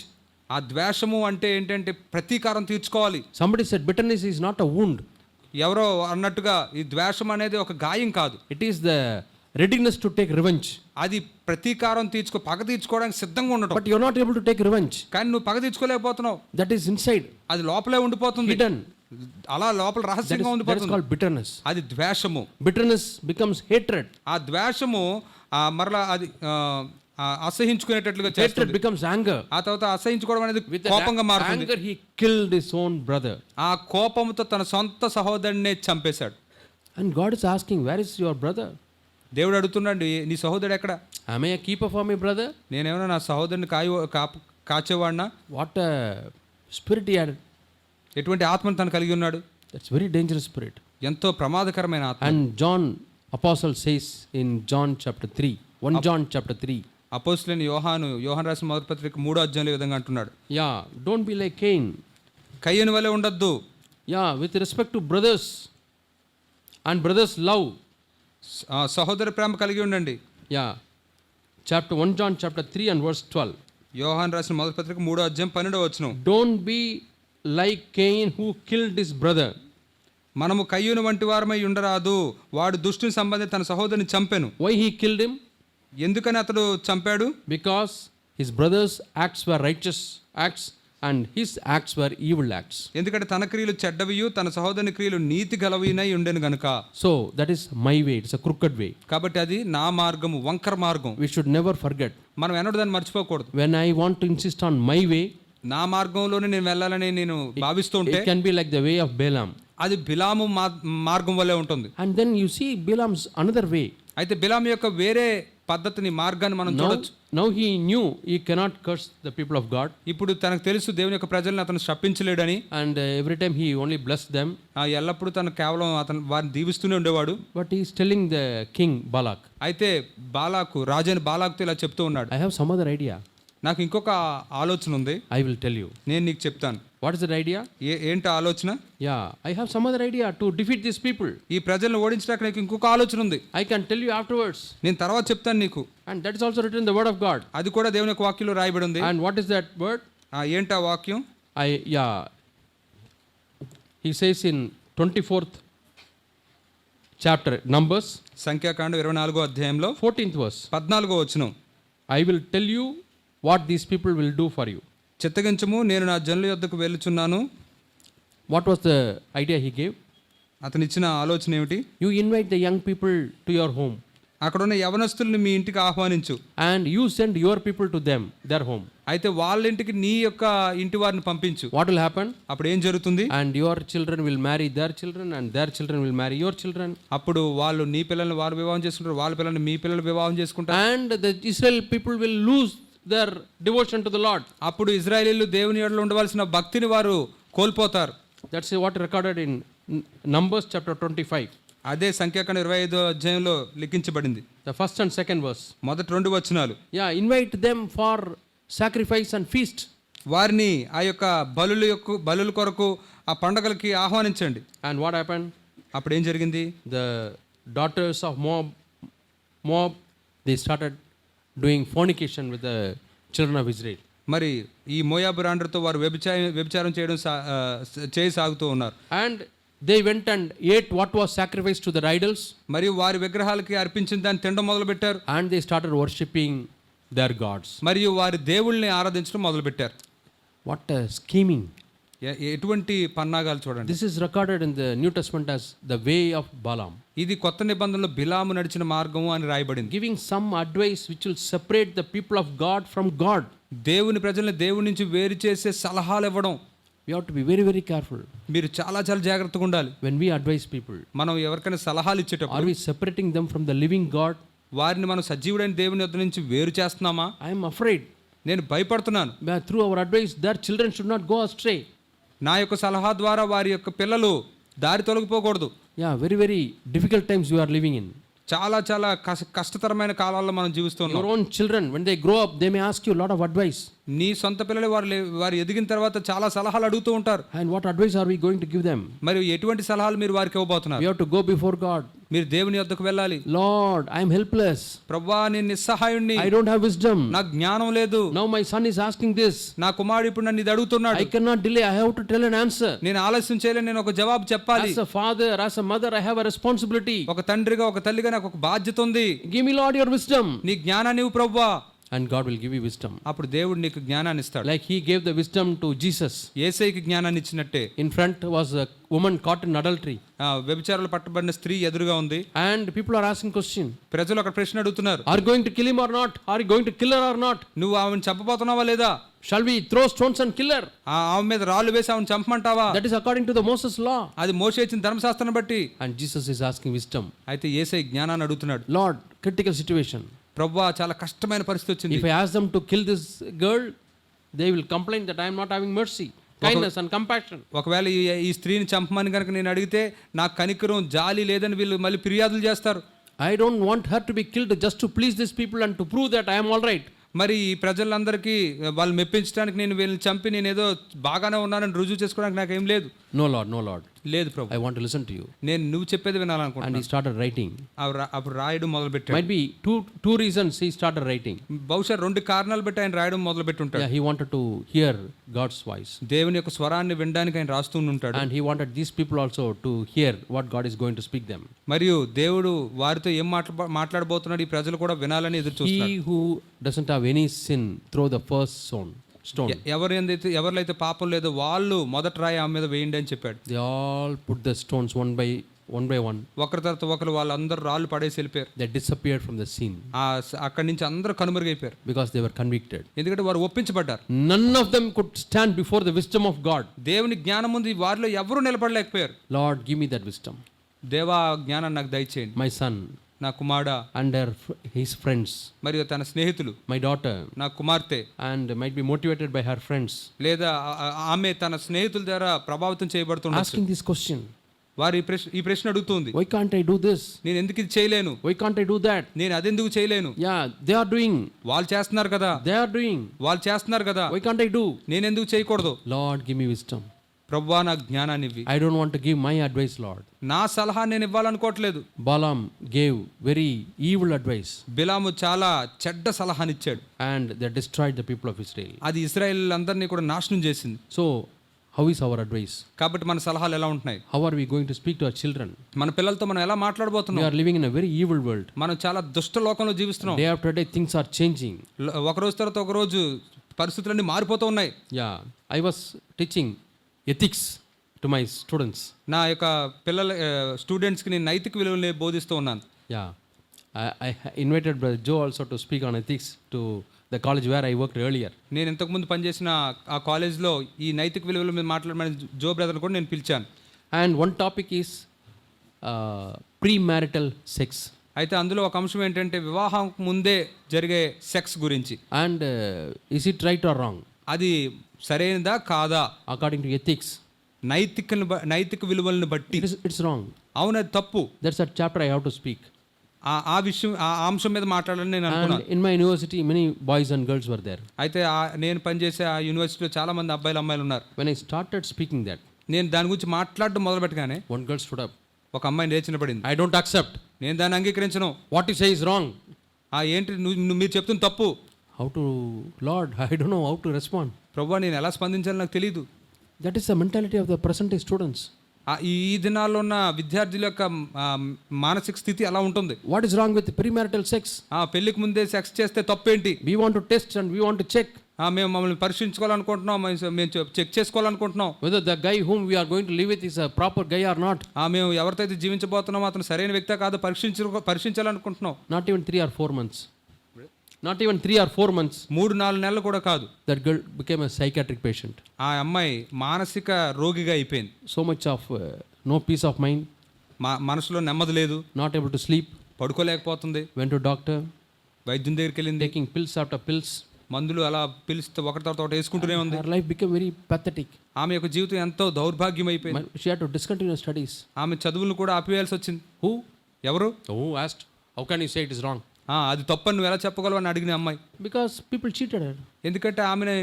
ఆ ద్వేషము అంటే ఏంటంటే ప్రతీకారం తీర్చుకోవాలి. Somebody said bitterness is not a wound. ఎవరో అన్నట్టుగా ఈ ద్వేషం అనేది ఒక గాయం కాదు. It is the readiness to take revenge. అది ప్రతీకారం పగ తీర్చుకోవడానికి సిద్ధంగా ఉండటం. But you are not able to take revenge. కానీ నువ్వు పగ తీర్చుకోలేకపోతున్నావు. That is inside. అది లోపలే ఉండిపోతుంది. Hidden. అలా లోపల రహస్యంగా That is ఉండిపోతుంది. called bitterness. అది ద్వేషము. Bitterness becomes hatred. ఆ ద్వేషము మరలా అది అసహించుకునేటట్లుగా Hatred చేస్తుంది. becomes anger. ఆ తర్వాత అసహించుకోవడం అనేది With కోపంగా మారుతుంది. anger he killed his own brother. ఆ కోపంతో తన సొంత సహోదరుడినే చంపేశాడు. And God is asking, where is your brother? దేవుడు అడుగుతున్నాడు, నీ సహోదరుడు ఎక్కడ? Am I a keeper for my brother? నేనేమన్నా నా సహోదరుని కాచేవాడినా? What a spirit he had. ఎటువంటి ఆత్మను తను కలిగి ఉన్నాడు? That's very dangerous spirit. ఎంతో ప్రమాదకరమైన ఆత్మ. And John apostle says in John chapter 3, 1 John chapter 3. అపోస్తలుడైన యోహాను రాసిన మొదటి పత్రిక 3వ అధ్యాయంలో ఈ విధంగా అంటున్నాడు. Yeah, don't be like Cain. కయ్యను వలె ఉండొద్దు. Yeah, with respect to brothers and brothers love. సహోదర ప్రేమ కలిగి ఉండండి. Yeah. Chapter 1 John chapter 3 and verse 12. యోహాను రాసిన మొదటి పత్రిక 3వ అధ్యాయం 12వ వచనం. Don't be like Cain who killed his brother. మనము కయ్యూను వంటి వారమై ఉండరాదు. వాడు దుష్టుని సంబంధించి తన సహోదరుని చంపెను. Why he killed him? ఎందుకని అతడు చంపాడు? Because his brother's acts were righteous acts and his acts were evil acts. ఎందుకంటే తన క్రియలు చెడ్డవియు తన సహోదరుని క్రియలు నీతి గలవినై ఉండెను గనుక. So that is my way. It's a crooked way. కాబట్టి అది నా మార్గము, వంకర మార్గం. We should never forget. మనం ఎన్నడూ దాన్ని మర్చిపోకూడదు. When I want to insist on my way, నా మార్గంలోనే నేను వెళ్ళాలని నేను భావిస్తూ ఉంటే it can be like the way of Balaam. అది బిలాము మార్గం వల్లే ఉంటుంది. And then you see Balaam's another way. అయితే బిలాము యొక్క వేరే పద్ధతిని, మార్గాన్ని మనం చూడొచ్చు. Now he knew he cannot curse the people of God. ఇప్పుడు తనకు తెలుసు దేవుని యొక్క ప్రజల్ని అతను శపించలేడని. And every time he only blessed them. ఎల్లప్పుడూ తను కేవలం వారిని దీవిస్తూనే ఉండేవాడు. But he is telling the king Balak. అయితే రాజైన బాలాకుతో ఇలా చెప్తూ ఉన్నాడు. I have some other idea. నాకు ఇంకొక ఆలోచన ఉంది, I will tell you. నేను నీకు చెప్తాను. What is that idea? ఏంటి ఆలోచన? Yeah, I have some other idea to defeat these people. ఈ ప్రజలను ఓడించడానికి నాకు ఇంకొక ఆలోచన ఉంది, I can tell you afterwards. నేను తర్వాత చెప్తాను నీకు. And that is also written in the word of God. అది కూడా దేవుని యొక్క వాక్యంలో రాయబడి ఉంది. And what is that word? ఏంటి ఆ వాక్యం? He says in 24th chapter, Numbers, సంఖ్యాకాండం 24వ అధ్యాయంలో 14th verse. 14వ వచనం, I will tell you what these people will do for you. చిత్తగించము, నేను నా జనుల యొద్దకు వెళ్ళుచున్నాను. What was the idea he gave? అతను ఇచ్చిన ఆలోచన ఏమిటి? You invite the young people to your home. అక్కడ ఉన్న యవనస్తుల్ని మీ ఇంటికి ఆహ్వానించు. And you send your people to them, their home. అయితే వాళ్ళ ఇంటికి నీ యొక్క ఇంటి వారిని పంపించు. What will happen? అప్పుడు ఏం జరుగుతుంది? And your children will marry their children, and their children will marry your children. అప్పుడు వాళ్ళు నీ పిల్లల్ని వారు వివాహం చేసుకుంటారు, వాళ్ళ పిల్లల్ని మీ పిల్లలు వివాహం చేసుకుంటారు. And the Israel people will lose their devotion to the Lord. అప్పుడు ఇశ్రాయేలీయులు దేవుని యెడల ఉండవలసిన భక్తిని వారు కోల్పోతారు. That's what recorded in Numbers chapter 25. అదే సంఖ్యాకాండం 25వ అధ్యాయంలో లిఖించబడింది. The first and second verse. మొదటి 2 వచనాలు. Yeah, invite them for sacrifice and feast. వారిని ఆ యొక్క బలుల కొరకు ఆ పండగలకి ఆహ్వానించండి. And what happened? అప్పుడు ఏం జరిగింది? The daughters of Moab, they started doing fornication with the children of Israel. మరి ఈ మోయాబు రాండ్రతో వారు వ్యభిచారం చేయడం చేయసాగుతూ ఉన్నారు. And they went and ate what was sacrificed to their idols. మరియు వారి విగ్రహాలకి అర్పించిన దాన్ని తినడం మొదలు పెట్టారు. And they started worshipping their gods. మరియు వారి దేవుళ్ళని ఆరాధించడం మొదలు పెట్టారు. What a scheming. ఎటువంటి పన్నాగాలు చూడండి. This is recorded in the New Testament as the way of Balaam. ఇది కొత్త నిబంధనలో బిలాము నడిచిన మార్గము అని రాయబడింది. Giving some advice which will separate the people of God from God. దేవుని ప్రజల్ని దేవుని నుంచి వేరు చేసే సలహాలు ఇవ్వడం. We have to be very, very careful. మీరు చాలా జాగ్రత్తగా ఉండాలి. When we advise people, మనం ఎవరికైనా సలహాలు ఇచ్చేటప్పుడు are we separating them from the living God? వారిని మనం సజీవుడైన దేవుని యొద్ద నుంచి వేరు చేస్తున్నామా? I am afraid. నేను భయపడుతున్నాను. Through our advice, their children should not go astray. నా యొక్క సలహా ద్వారా వారి యొక్క పిల్లలు దారి తొలగిపోకూడదు. Yeah, very, very difficult times we are living in. చాలా కష్టతరమైన కాలాల్లో మనం జీవిస్తున్నాం. Your own children, when they grow up, they may ask you a lot of advice. నీ సొంత పిల్లలు వారు ఎదిగిన తర్వాత చాలా సలహాలు అడుగుతూ ఉంటారు. And what advice are we going to give them? మరి ఎటువంటి సలహాలు మీరు వారికి ఇవ్వబోతున్నారు? We have to go before God. మీరు దేవుని యొద్దకు వెళ్ళాలి. Lord, I am helpless. ప్రభువా, నేను నిస్సహాయుణ్ణి. I don't have wisdom. నాకు జ్ఞానం లేదు. Now my son is asking this. నా కుమారుడు ఇప్పుడు నన్ను ఇది అడుగుతున్నాడు. I cannot delay. I have to tell an answer. నేను ఆలస్యం చేయలేను. నేను ఒక జవాబు చెప్పాలి. As a father, as a mother, I have a responsibility. ఒక తండ్రిగా ఒక తల్లిగా నాకు ఒక బాధ్యత ఉంది. Give me, Lord, your wisdom. నీ జ్ఞానాన్ని ఇవ్వు ప్రభువా. And God will give you wisdom. అప్పుడు దేవుడు నీకు జ్ఞానాన్ని ఇస్తాడు. Like he gave the wisdom to Jesus. యేసయ్యకి జ్ఞానాన్ని ఇచ్చినట్టే. In front was a woman caught in adultery. వ్యభిచారాలు పట్టబడిన స్త్రీ ఎదురుగా ఉంది. And people are asking question. ప్రజలు అక్కడ ప్రశ్న అడుగుతున్నారు. Are you going to kill him or not? Are you going to kill her or not? నువ్వు ఆమెను చంపబోతున్నావా లేదా? Shall we throw stones and kill her? ఆమె మీద రాళ్ళు వేసి ఆమెను చంపమంటావా? That is according to the Moses law. అది మోషే ఇచ్చిన ధర్మశాస్త్రాన్ని బట్టి. And Jesus is asking wisdom. అయితే యేసయ్య జ్ఞానాన్ని అడుగుతున్నాడు. Lord, critical situation. ప్రభువా, చాలా కష్టమైన పరిస్థితి వచ్చింది. If I ask them to kill this girl, they will complain that I am not having mercy, kindness and compassion. ఒకవేళ ఈ స్త్రీని చంపమని కనుక నేను అడిగితే నాకు కనికరం జాలి లేదని వీళ్ళు మళ్ళీ ఫిర్యాదులు చేస్తారు. I don't want her to be killed just to please these people and to prove that I am all right. మరి ఈ ప్రజలందరికీ వాళ్ళు మెప్పించడానికి నేను వీళ్ళని చంపి నేను ఏదో బాగానే ఉన్నానని రుజువు చేసుకోవడానికి నాకేం లేదు. No Lord, no Lord. లేదు ప్రభు. I want to listen to you. నేను నువ్వు చెప్పేది వినాలనుకుంటున్నాను. And he started writing. అప్పుడు రాయడం మొదలుపెట్టాడు. Might be two reasons he started writing. బహుశా 2 కారణాలు బట్టి ఆయన రాయడం మొదలుపెట్టుంటాడు. Yeah, he wanted to hear God's voice. దేవుని యొక్క స్వరాన్ని వినడానికి ఆయన రాస్తూ ఉంటాడు. And he wanted these people also to hear what God is going to speak them. మరియు దేవుడు వారితో ఏం మాట్లాడబోతున్నాడు ఈ ప్రజలు కూడా వినాలని ఎదురు చూస్తున్నారు. He who doesn't have any sin, throw the first stone. ఎవరిలో అయితే పాపం లేదో వాళ్ళు మొదట రాయి ఆమె మీద వేయండి అని చెప్పాడు. They all put the stones one by one. ఒకరి తర్వాత ఒకరు వాళ్ళందరూ రాళ్ళు పడేసి వెళ్ళిపోయారు. They disappeared from the scene. అక్కడి నుంచి అందరూ కనుమరుగైపోయారు. Because they were convicted. ఎందుకంటే వారు ఒప్పించబడ్డారు. None of them could stand before the wisdom of God. దేవుని జ్ఞానం ముందు వారిలో ఎవరు నిలబడలేకపోయారు. Lord, give me that wisdom. దేవా, జ్ఞానాన్ని నాకు దయచేయండి. My son, నా కుమారుడా, and his friends, మరియు తన స్నేహితులు, my daughter, నా కుమార్తె, and might be motivated by her friends, లేదా ఆమె తన స్నేహితుల ద్వారా ప్రభావితం చేయబడుతుంది. asking this question. వారు ఈ ప్రశ్న అడుగుతుంది, Why can't I do this? నేను ఎందుకు ఇది చేయలేను, Why can't I do that? నేను అదెందుకు చేయలేను, Yeah, they are doing. వాళ్ళు చేస్తున్నారు కదా, They are doing. వాళ్ళు చేస్తున్నారు కదా, Why can't I do? నేను ఎందుకు చేయకూడదు. Lord, give me wisdom. ప్రభువా నాకు జ్ఞానాన్ని ఇవ్వి. I don't want to give my advice, Lord. నా సలహా నేను ఇవ్వాలనుకోవట్లేదు. Balaam gave very evil advice. బిలాము చాలా చెడ్డ సలహానిచ్చాడు, And they destroyed the people of Israel. అది ఇశ్రాయేల్ అందరినీ కూడా నాశనం చేసింది. So, how is our advice? కాబట్టి మన సలహాలు ఎలా ఉంటున్నాయి, How are we going to speak to our children? మన పిల్లలతో మనం ఎలా We మాట్లాడబోతున్నాం. are living in a very evil world. మనం చాలా దుష్ట లోకంలో జీవిస్తున్నాం. Day after day, things are changing. ఒక రోజు తర్వాత ఒక రోజు పరిస్థితులన్నీ మారిపోతూ ఉన్నాయి. Yeah, I was teaching ethics to my students. నా యొక్క పిల్లల స్టూడెంట్స్కి నేను నైతిక విలువల్ని బోధిస్తూ ఉన్నాను. Yeah, I invited Brother Joe also to speak on ethics to the college where I worked earlier. నేను ఇంతకుముందు పనిచేసిన ఆ కాలేజ్లో ఈ నైతిక విలువల మీద మాట్లాడమని జో బ్రదర్ కూడా నేను పిలిచాను. And one topic is premarital sex. అయితే అందులో ఒక అంశం ఏంటంటే వివాహం ముందే జరిగే సెక్స్ గురించి. And is it right or wrong? అది సరైనదా కాదా, According to ethics, నైతిక విలువలను బట్టి it's wrong. అవును అది తప్పు. That's a chapter I have to speak. ఆ విషయం ఆ అంశం మీద మాట్లాడాలని నేను And అనుకున్నాను. in my university, many boys and girls were there. అయితే నేను పనిచేసే ఆ యూనివర్సిటీలో చాలా మంది అబ్బాయిలు అమ్మాయిలు ఉన్నారు. When I started speaking that, నేను దాని గురించి మాట్లాడడం మొదలు పెట్టగానే one girl stood up. ఒక అమ్మాయి లేచిన పడింది. I don't accept. నేను దాన్ని అంగీకరించను. What you say is wrong. ఏంటి మీరు చెప్తున్న తప్పు. How to, Lord, I don't know how to respond. ప్రభువా నేను ఎలా స్పందించాలో నాకు తెలియదు. That is the mentality of the present day students. ఈ దినాల్లో ఉన్న విద్యార్థుల యొక్క మానసిక స్థితి అలా ఉంటుంది. What is wrong with premarital sex? పెళ్లికి ముందే సెక్స్ చేస్తే తప్పేంటి. We want to test and we want to check మేము మమ్మల్ని పరీక్షించుకోవాలనుకుంటున్నాం, మేము check చేసుకోవాలనుకుంటున్నాం whether the guy whom we are going to live with is a proper guy or not. మేము ఎవరితో అయితే జీవించబోతున్నామో అతను సరైన వ్యక్తే కాదు పరీక్షించాలనుకుంటున్నాం. Not even 3 or 4 months. Not even 3 or 4 months. 3-4 నెలలు కూడా కాదు. That girl became a psychiatric patient. ఆ అమ్మాయి మానసిక రోగిగా అయిపోయింది. So much of no peace of mind. మనసులో నెమ్మది లేదు. Not able to sleep. పడుకోలేకపోతుంది. Went to doctor. వైద్యుని దగ్గరికి వెళ్ళింది. Taking pills after pills. మందులు అలా పిలిస్తే ఒకటి తర్వాత ఒకటి వేసుకుంటూనే ఉంది. Her life became very pathetic. ఆమె యొక్క జీవితం ఎంతో దౌర్భాగ్యం అయిపోయింది. She had to discontinue studies. ఆమె చదువులను కూడా ఆపివేయాల్సి వచ్చింది. Who? ఎవరు? Who asked? How can you say it is wrong? అది తప్పని నువ్వు ఎలా చెప్పగలవు అని అడిగిన అమ్మాయి. Because people cheated her. ఎందుకంటే ఆమెను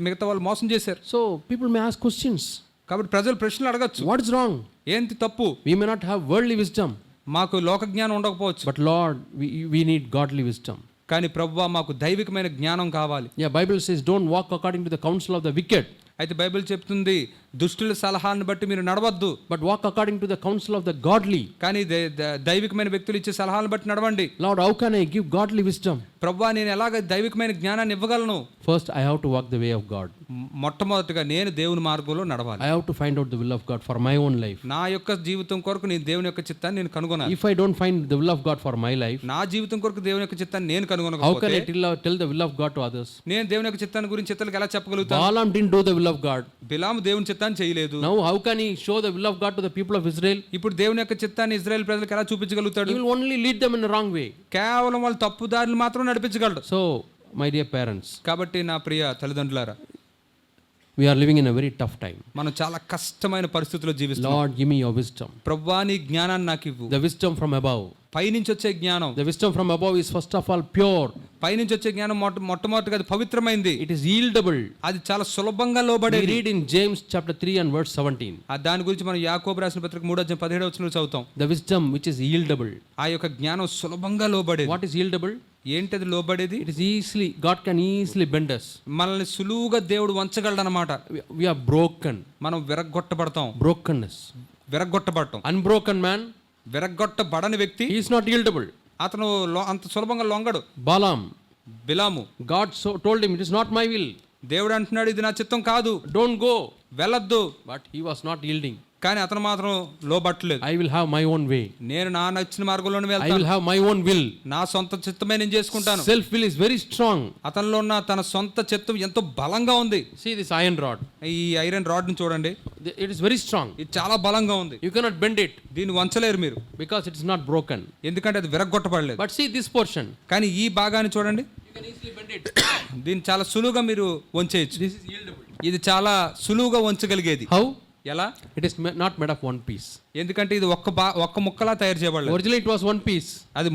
మిగతా వాళ్ళు మోసం చేశారు. So people may ask questions. కాబట్టి ప్రజలు ప్రశ్నలు అడగచ్చు. What is wrong? ఏంటి తప్పు? We may not have worldly wisdom. మాకు లోక జ్ఞానం ఉండకపోవచ్చు. But Lord, we need godly wisdom. కానీ ప్రభువా మాకు దైవికమైన జ్ఞానం కావాలి. Yeah, Bible says don't walk according to the counsel of the wicked. అయితే బైబిల్ చెప్తుంది దుష్టుల సలహాన్ని బట్టి మీరు నడవద్దు, but walk according to the counsel of the godly. కానీ దైవికమైన వ్యక్తులు ఇచ్చే సలహాలను బట్టి నడవండి. Lord, how can I give godly wisdom? ప్రభువా నేను ఎలాగ దైవికమైన జ్ఞానాన్ని ఇవ్వగలను? First I have to walk the way of God. మొట్టమొదటిగా నేను దేవుని మార్గంలో నడవాలి. I have to find out the will of God for my own life. నా యొక్క జీవితం కొరకు నేను దేవుని యొక్క చిత్తాన్ని నేను కనుగొనాలి. If I don't find the will of God for my life, నా జీవితం కొరకు దేవుని యొక్క చిత్తాన్ని నేను how can కనుగొనకపోతే I tell the will of God to others? నేను దేవుని యొక్క చిత్తాన్ని గురించి ఇతరులకు ఎలా చెప్పగలుగుతాను? Balaam didn't do the will of God. బిలాము దేవుని చిత్తాన్ని చేయలేదు. Now how can he show the will of God to the people of Israel? ఇప్పుడు దేవుని యొక్క చిత్తాన్ని ఇశ్రాయేలు ప్రజలకు ఎలా చూపించగలుగుతాడు? He will only lead them in the wrong way. కేవలం వాళ్ళు తప్పు దారిని మాత్రం నడిపించగలడు. So, my dear parents, కాబట్టి నా ప్రియ తల్లిదండ్రులారా, we are living in a very tough time. మనం చాలా కష్టమైన పరిస్థితుల్లో జీవిస్తున్నాం. Lord, give me your wisdom. ప్రభువా నీ జ్ఞానాన్ని నాకు ఇవ్వు. The wisdom from above. పైనుంచి వచ్చే జ్ఞానం. The wisdom from above is first of all pure. పైనుంచి వచ్చే జ్ఞానం మొట్టమొదటిగా అది పవిత్రమైంది. It is yieldable. అది చాలా సులభంగా లోబడేది. We read in James chapter 3 and verse 17. దాని గురించి మనం యాకోబు రాసిన పత్రిక 3:17 చదువుతాం. The wisdom which is yieldable. ఆ యొక్క జ్ఞానం సులభంగా లోబడేది. What is yieldable? ఏంటది లోబడేది? It is easily, God can easily bend us. మనల్ని సులువుగా దేవుడు వంచగలడు అన్నమాట. We are broken. మనం విరగ్గొట్టబడతాం. Brokenness. విరగ్గొట్టబడతాం. Unbroken man, విరగ్గొట్టబడని వ్యక్తి, he is not yieldable. అతను అంత సులభంగా లొంగడు. Balaam, Balaam, God told him, it is not my will. దేవుడు అంటున్నాడు ఇది నా చిత్తం కాదు, Don't go. వెళ్ళొద్దు. But he was not yielding. కానీ అతను మాత్రం లోబట్టలేదు. I will have my own way. నేను నా నచ్చిన మార్గంలోనే I వెళ్తాను. will have my own will. నా సొంత చిత్తమే నేను చేసుకుంటాను. Self will is very strong. అతనిలో ఉన్న తన సొంత చిత్తం ఎంతో బలంగా ఉంది. See this iron rod. ఈ ఐరన్ రాడ్ ని చూడండి, It is very strong. ఇది చాలా బలంగా ఉంది. You cannot bend it దీన్ని వంచలేరు మీరు, because it is not broken. ఎందుకంటే అది విరగ్గొట్టబడలేదు. But see this portion. కానీ ఈ భాగాన్ని చూడండి, You can easily bend it. దీన్ని చాలా సులువుగా మీరు వంచేయచ్చు. This is yieldable. ఇది చాలా సులువుగా వంచగలిగేది. How? ఎలా? It is not made of one piece. ఎందుకంటే ఇది ఒక్క ముక్కలా తయారు చేయబడలేదు. Originally it was one piece. అది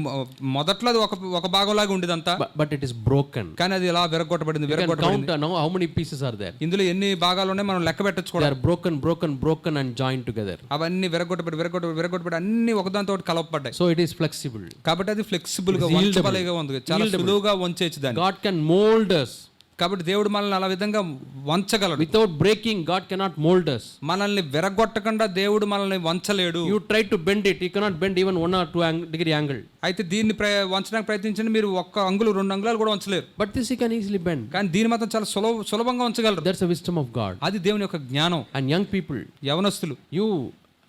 మొదట్లో అది ఒక భాగంలాగా ఉండేదంతా. But it is broken. కానీ అది ఇలా విరగొట్టబడింది. You can count now how many pieces are there. ఇందులో ఎన్ని భాగాలు ఉన్నాయి మనం లెక్క పెట్టొచ్చు కూడా. They are broken and joined together. అవన్నీ విరగొట్టబడి అన్ని ఒకదానితో కలపబడ్డాయి. So it is flexible. కాబట్టి అది ఫ్లెక్సిబుల్ గా వంచబలేగా ఉంది. చాలా సులువుగా వంచేయచ్చు దాన్ని. God can mold us. కాబట్టి దేవుడు మనల్ని అలా విధంగా వంచగలడు. Without breaking, God cannot mold us. మనల్ని విరగొట్టకుండా దేవుడు మనల్ని వంచలేడు. You try to bend it, you cannot bend even 1 or 2 degree angle. అయితే దీన్ని వంచడానికి ప్రయత్నించండి, మీరు 1 అంగుళం 2 అంగుళాలు కూడా వంచలేరు. But this you can easily bend. కానీ దీని మాత్రం చాలా సులభంగా వంచగలరు. That's the wisdom of God. అది దేవుని యొక్క జ్ఞానం. And young people, యవనస్తులు,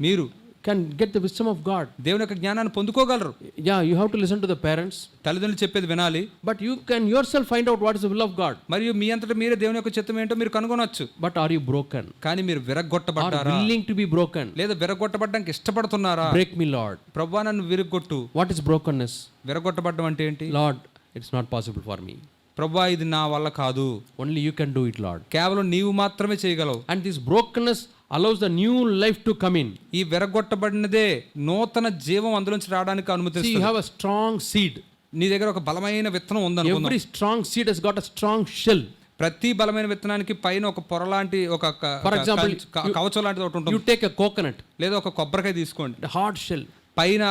మీరు can get the wisdom of God. దేవుని యొక్క జ్ఞానాన్ని పొందుకోగలరు. Yeah, you have to listen to the parents. తల్లిదండ్రులు చెప్పేది వినాలి. But you can yourself find out what is the will of God. మరియు మీ అంతటా మీరే దేవుని యొక్క చిత్తం ఏంటో మీరు కనుగొనొచ్చు. But are you broken? కానీ మీరు విరగొట్టబడ్డారా? Are willing to be broken? లేదా విరగొట్టబడడానికి ఇష్టపడుతున్నారా? Break me, Lord. ప్రభువా నన్ను విరగొట్టు. What is brokenness? విరగొట్టబడడం అంటే ఏంటి? Lord, it's not possible for me. ప్రభువా ఇది నా వల్ల కాదు. Only you can do it, Lord. కేవలం నీవు మాత్రమే చేయగలవు. And this brokenness allows the new life to come in. ఈ విరగొట్టబడినదే నూతన జీవం అందులోంచి రావడానికి అనుమతిస్తుంది. See, you have a strong seed. నీ దగ్గర ఒక బలమైన విత్తనం ఉందనుకుందాం. Every strong seed has got a strong shell. ప్రతి బలమైన విత్తనానికి పైన ఒక పొర లాంటి ఒక For example, కవచం లాంటిది ఒకటి ఉంటుంది. You take a coconut. లేదా ఒక కొబ్బరికాయ తీసుకోండి. The hard shell. పైన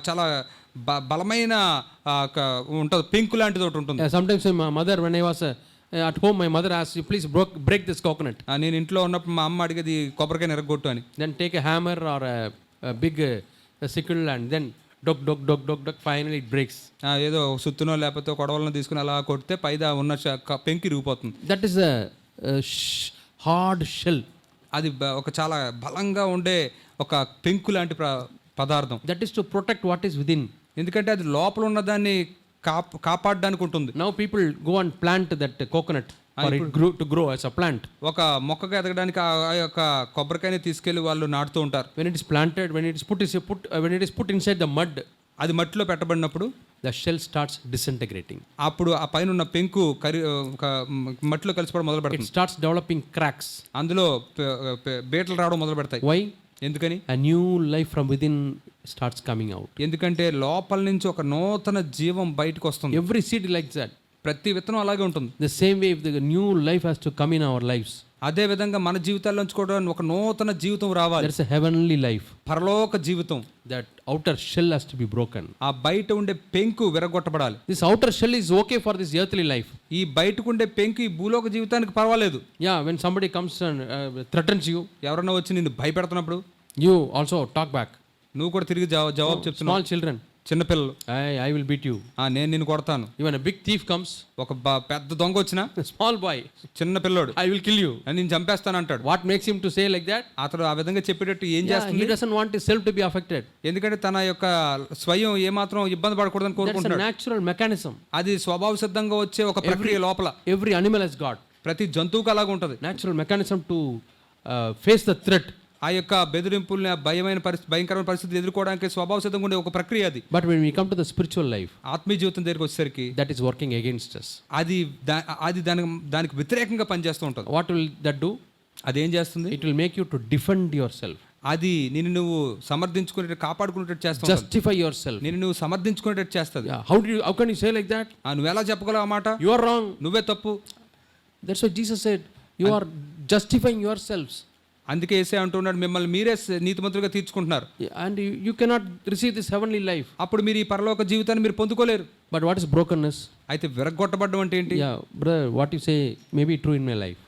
చాలా బలమైన ఉంటుంది, పెంకు లాంటిది ఒకటి ఉంటుంది. Sometimes my mother, when I was at home, my mother asked you, please break this coconut. నేను ఇంట్లో ఉన్నప్పుడు మా అమ్మ అడిగేది కొబ్బరికాయ నిరగొట్టు అని. Then take a hammer or a big sickle and then dog, finally it breaks. ఏదో సుత్తునో లేకపోతే కొడవలను తీసుకుని అలా కొడితే పైదా ఉన్న పెంకి ఇరిగిపోతుంది. That is a hard shell. అది ఒక చాలా బలంగా ఉండే ఒక పెంకు లాంటి పదార్థం. That is to protect what is within. ఎందుకంటే అది లోపల ఉన్న దాన్ని కాపాడడానికి ఉంటుంది. Now people go and plant that coconut for it to grow as a plant. ఒక మొక్కగా ఎదగడానికి ఆ యొక్క కొబ్బరికాయని తీసుకెళ్లి వాళ్ళు నాటుతూ ఉంటారు. When it is planted, when it is put inside the mud, అది మట్టిలో పెట్టబడినప్పుడు the shell starts disintegrating. అప్పుడు ఆ పైన ఉన్న పెంకు మట్టిలో కలిసిపోవడం మొదలు పెడుతుంది. It starts developing cracks. అందులో బీటలు రావడం మొదలు పెడతాయి. Why? ఎందుకని? A new life from within starts coming out. ఎందుకంటే లోపల నుంచి ఒక నూతన జీవం బయటకు వస్తుంది. Every seed like that. ప్రతి విత్తనం అలాగే ఉంటుంది. The same way, if the new life has to come in our lives, అదే విధంగా మన జీవితాల్లోంచి కూడా ఒక నూతన జీవితం రావాలి. there's a heavenly life. పరలోక జీవితం. That outer shell has to be broken. ఆ బయట ఉండే పెంకు విరగొట్టబడాలి. This outer shell is okay for this earthly life. ఈ బయటకు ఉండే పెంకు ఈ భూలోక జీవితానికి పర్వాలేదు. Yeah, when somebody comes and threatens you, ఎవరన్నా వచ్చి నిన్ను భయపెడుతున్నప్పుడు you also talk back. నువ్వు కూడా తిరిగి జవాబు చెప్తున్నావు. Small children, చిన్నపిల్లలు, I will beat you. నేను నిన్ను కొడతాను. Even a big thief comes, ఒక పెద్ద దొంగ వచ్చినా, small boy, చిన్న పిల్లోడు, I will kill you. నేను చంపేస్తాను అంటాడు. What makes him to say like that? అతడు ఆ విధంగా చెప్పేటట్టు ఏం He చేస్తుంది? doesn't want his self to be affected. ఎందుకంటే తన యొక్క స్వయం ఏమాత్రం ఇబ్బంది పడకూడదని That's a కోరుకుంటాడు. natural mechanism. అది స్వభావ సిద్ధంగా వచ్చే ఒక ప్రక్రియ లోపల. Every animal has got ప్రతి జంతువుకి అలాగ ఉంటుంది. natural mechanism to face the threat. ఆ యొక్క బెదిరింపుల్ని, భయంకరమైన పరిస్థితులు ఎదుర్కోవడానికి స్వభావ సిద్ధంగా ఉండే ఒక ప్రక్రియ అది. But when we come to the spiritual life, ఆత్మీయ జీవితం దగ్గరికి వచ్చేసరికి that is working against us. అది దానికి వ్యతిరేకంగా పనిచేస్తూ ఉంటుంది. What will that do? అదేం చేస్తుంది? It will make you to defend yourself. అది నిన్ను నువ్వు సమర్థించుకునేటట్టు, కాపాడుకునేటట్టు చేస్తుంది. Justify yourself. నిన్ను నువ్వు సమర్థించుకునేటట్టు చేస్తుంది. Yeah. How can you say like that? నువ్వు ఎలా చెప్పగలవు ఆ మాట? You are wrong. నువ్వే తప్పు. That's why Jesus said, you are justifying yourselves. అందుకే యేసే అంటున్నాడు, మిమ్మల్ని మీరే నీతిమంతులుగా తీర్చుకుంటున్నారు. And you cannot receive this heavenly life. అప్పుడు మీరు ఈ పరలోక జీవితాన్ని మీరు పొందుకోలేరు. But what is brokenness? అయితే విరగొట్టబడ్డం అంటే ఏంటి? Yeah, brother, what you say may be true in my life.